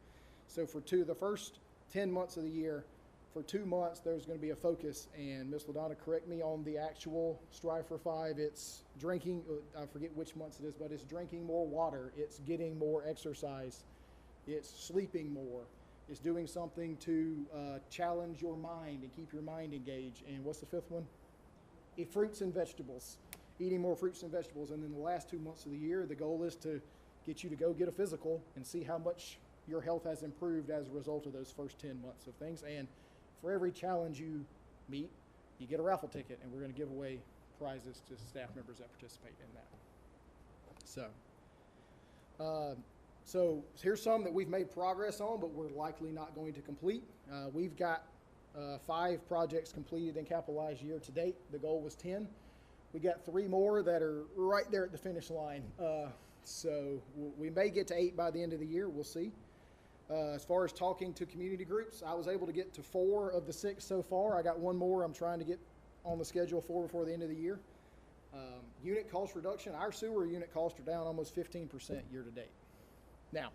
So for the first 10 months of the year, for 2 months, there's going to be a focus, and Ms. LaDonna, correct me on the actual Strive for 5. It's drinking, I forget which months it is, but it's drinking more water, it's getting more exercise, it's sleeping more, it's doing something to challenge your mind and keep your mind engaged. And what's the 5th one? Eat fruits and vegetables, eating more fruits and vegetables. And then the last 2 months of the year, the goal is to get you to go get a physical and see how much your health has improved as a result of those first 10 months of things. And for every challenge you meet, you get a raffle ticket, and we're going to give away prizes to staff members that participate in that. So here's some that we've made progress on, but we're likely not going to complete. We've got 5 projects completed and capitalized year to date. The goal was 10. We got 3 more that are right there at the finish line. So we may get to 8 by the end of the year. We'll see. As far as talking to community groups, I was able to get to 4 of the 6 so far. I got 1 more I'm trying to get on the schedule for before the end of the year. Unit cost reduction, our sewer unit costs are down almost 15% year to date. Now,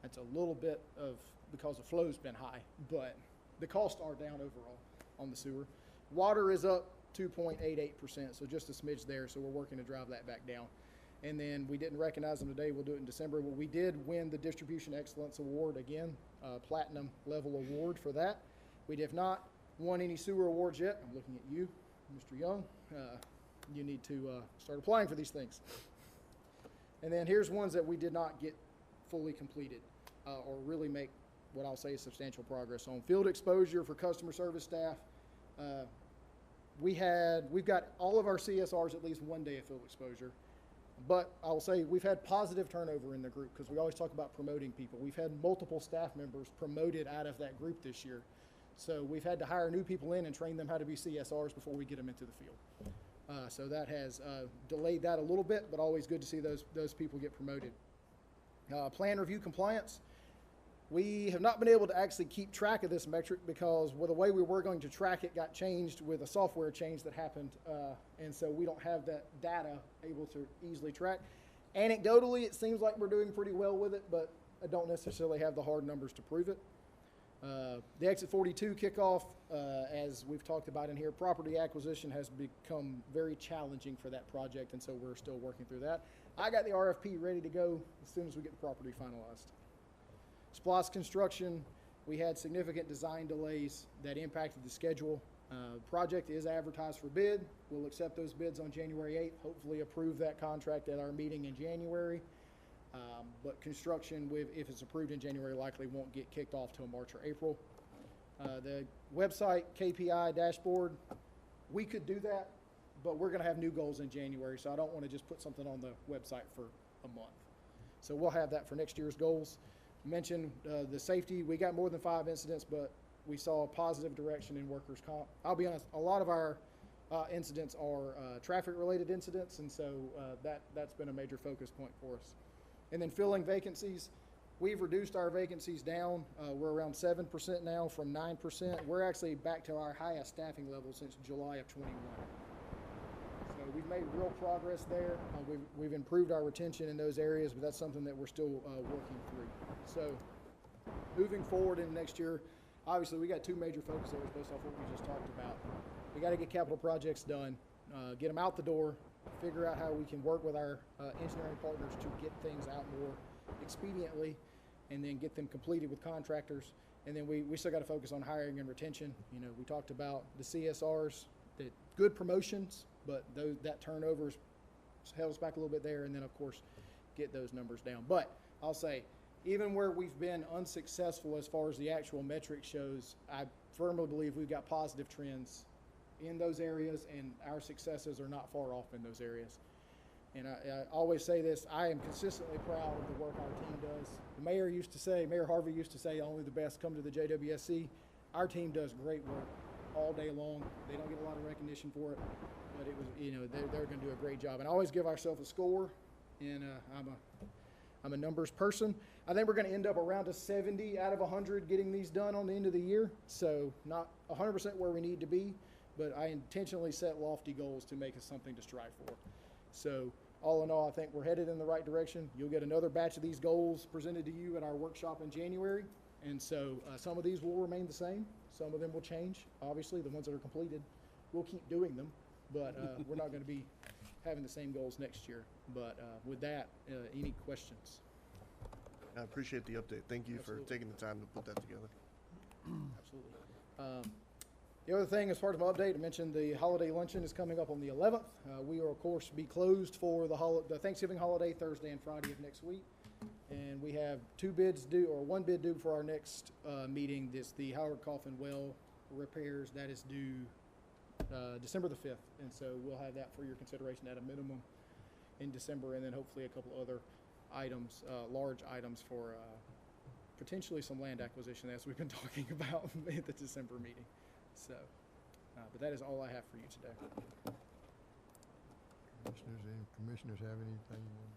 that's a little bit of because the flow's been high, but the costs are down overall on the sewer. Water is up 2.88%, so just a smidge there, so we're working to drive that back down. And then we didn't recognize them today, we'll do it in December, but we did win the Distribution Excellence Award again, platinum level award for that. We have not won any sewer awards yet. I'm looking at you, Mr. Young. You need to start applying for these things. And then here's ones that we did not get fully completed or really make what I'll say is substantial progress on. Field exposure for customer service staff. We've got all of our CSRs at least 1 day of field exposure, but I'll say we've had positive turnover in the group because we always talk about promoting people. We've had multiple staff members promoted out of that group this year. So we've had to hire new people in and train them how to be CSRs before we get them into the field. So that has delayed that a little bit, but always good to see those people get promoted. Plan review compliance. We have not been able to actually keep track of this metric because the way we were going to track it got changed with a software change that happened, and so we don't have that data able to easily track. Anecdotally, it seems like we're doing pretty well with it, but I don't necessarily have the hard numbers to prove it. The Exit 42 kickoff, as we've talked about in here, property acquisition has become very challenging for that project, and so we're still working through that. I got the RFP ready to go as soon as we get the property finalized. SPLOST construction, we had significant design delays that impacted the schedule. Project is advertised for bid. We'll accept those bids on January 8th, hopefully approve that contract at our meeting in January. But construction, if it's approved in January, likely won't get kicked off till March or April. The website KPI dashboard, we could do that, but we're going to have new goals in January, so I don't want to just put something on the website for a month. So we'll have that for next year's goals. Mentioned the safety. We got more than 5 incidents, but we saw a positive direction in workers' comp. I'll be honest, a lot of our incidents are traffic-related incidents, and so that's been a major focus point for us. And then filling vacancies. We've reduced our vacancies down. We're around 7% now from 9%. We're actually back to our highest staffing level since July of 21. So we've made real progress there. We've improved our retention in those areas, but that's something that we're still working through. So moving forward in next year, obviously we got 2 major focus areas based off what we just talked about. We got to get capital projects done, get them out the door, figure out how we can work with our engineering partners to get things out more expediently, and then get them completed with contractors. And then we still got to focus on hiring and retention. You know, we talked about the CSRs, the good promotions, but that turnover held us back a little bit there, and then of course get those numbers down. But I'll say, even where we've been unsuccessful as far as the actual metric shows, I firmly believe we've got positive trends in those areas, and our successes are not far off in those areas. And I always say this, I am consistently proud of the work our team does. The mayor Mayor Harvey used to say, only the best come to the JWSC. Our team does great work all day long. They don't get a lot of recognition for it, but it was, you know, they're going to do a great job. And I always give ourselves a score, and I'm a numbers person. I think we're going to end up around a 70 out of 100 getting these done on the end of the year. So not 100% where we need to be, but I intentionally set lofty goals to make us something to strive for. So all in all, I think we're headed in the right direction. You'll get another batch of these goals presented to you at our workshop in January. And so some of these will remain the same. Some of them will change. Obviously, the ones that are completed, we'll keep doing them, but we're not going to be having the same goals next year. But with that, any questions? I appreciate the update. Thank you Absolutely. for taking the time to put that together. Absolutely. The other thing, as part of my update, I mentioned the holiday luncheon is coming up on the 11th. We will, of course, be closed for the Thanksgiving holiday, Thursday and Friday of next week. And we have 2 bids due, or 1 bid due for our next meeting. This the Howard Coffin well repairs. That is due December the 5th. And so we'll have that for your consideration at a minimum in December, and then hopefully a couple other items, large items for potentially some land acquisition, as we've been talking about at the December meeting. So, but that is all I have for you today. Any commissioners have anything you want to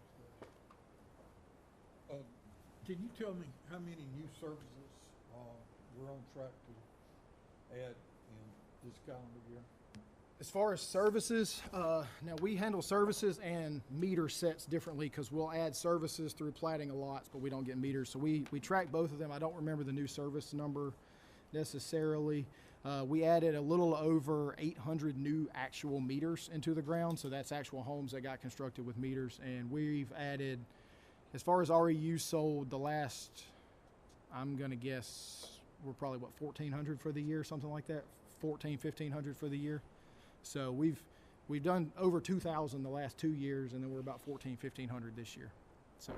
discuss? Can you tell me how many new services we're on track to add in this calendar year? As far as services, now we handle services and meter sets differently because we'll add services through platting of lots, but we don't get meters. So we track both of them. I don't remember the new service number necessarily. We added a little over 800 new actual meters into the ground. So that's actual homes that got constructed with meters. And we've added, as far as REU sold, the last, I'm going to guess, we're probably, 1,400 for the year, something like that, 1,500 for the year. So we've done over 2,000 the last 2 years, and then we're about 1,500 this year. So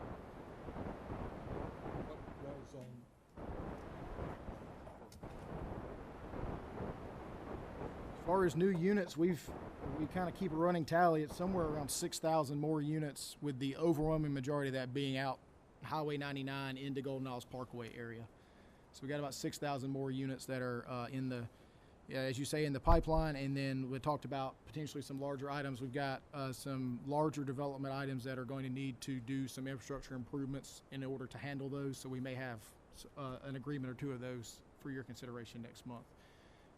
What was on? as far as new units, we kind of keep a running tally. It's somewhere around 6,000 more units, with the overwhelming majority of that being out Highway 99 into Golden Isles Parkway area. So we got about 6,000 more units that are in the, as you say, in the pipeline. And then we talked about potentially some larger items. We've got some larger development items that are going to need to do some infrastructure improvements in order to handle those. So we may have an agreement or two of those for your consideration next month.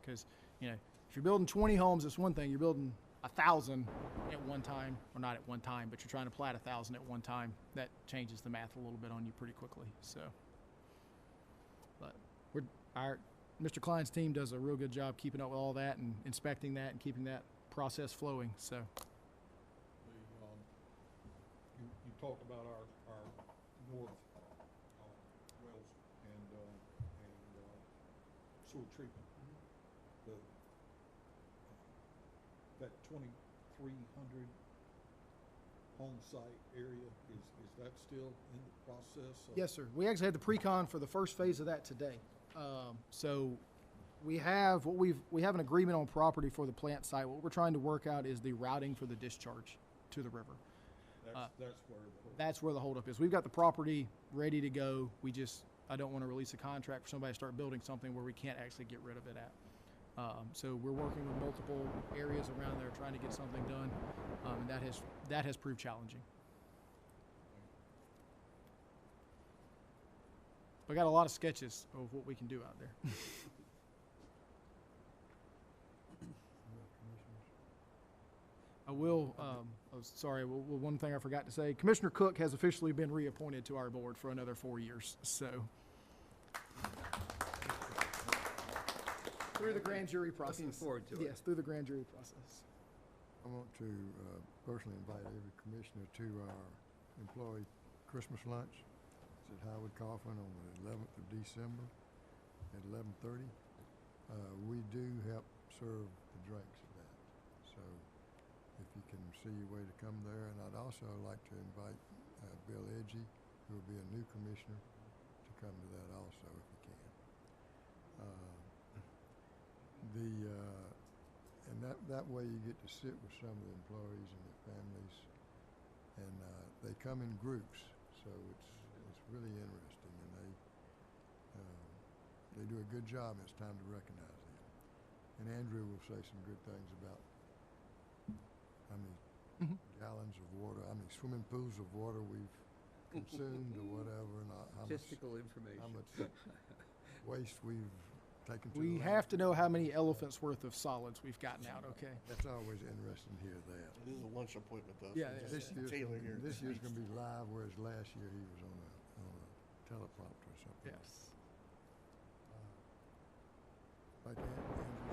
Because, you know, if you're building 20 homes, it's one thing. You're building 1,000 at one time, or not at one time, but you're trying to plat 1,000 at one time. That changes the math a little bit on you pretty quickly. So, but Mr. Klein's team does a real good job keeping up with all that and inspecting that and keeping that process flowing. So, You talked about our north wells and sewer treatment. That 2,300 home site area, is that still in the process? yes, sir. We actually had the pre-con for the first phase of that today. So we have we have an agreement on property for the plant site. What we're trying to work out is the routing for the discharge to the river. That's where the holdup is. We've got the property ready to go. I don't want to release a contract for somebody to start building something where we can't actually get rid of it at. So we're working with multiple areas around there trying to get something done, and that has proved challenging. I got a lot of sketches of what we can do out there. I will, one thing I forgot to say, Commissioner Cook has officially been reappointed to our board for another 4 years, so. Through the grand jury process. Looking forward to it. Yes, through the grand jury process. I want to personally invite every commissioner to our employee Christmas lunch. It's at Howard Coffin on the 11th of December at 11:30. We do help serve the drinks at that. So if you can see your way to come there. And I'd also like to invite Bill Edgy, who will be a new commissioner, to come to that also if you can. And that way you get to sit with some of the employees and their families, and they come in groups, so it's really interesting, and they do a good job, and it's time to recognize them. And Andrew will say some good things about how many gallons of water, how many swimming pools of water we've consumed or whatever, and how Statistical information. How much waste we've taken to We the have to know how many elephants worth of solids we've gotten out, okay? That's always interesting to hear that. It is a lunch appointment, though. Yeah, so yeah. just Taylor here. This year's gonna be live, whereas last year he was on a teleprompter or something. Yes. Like Andrew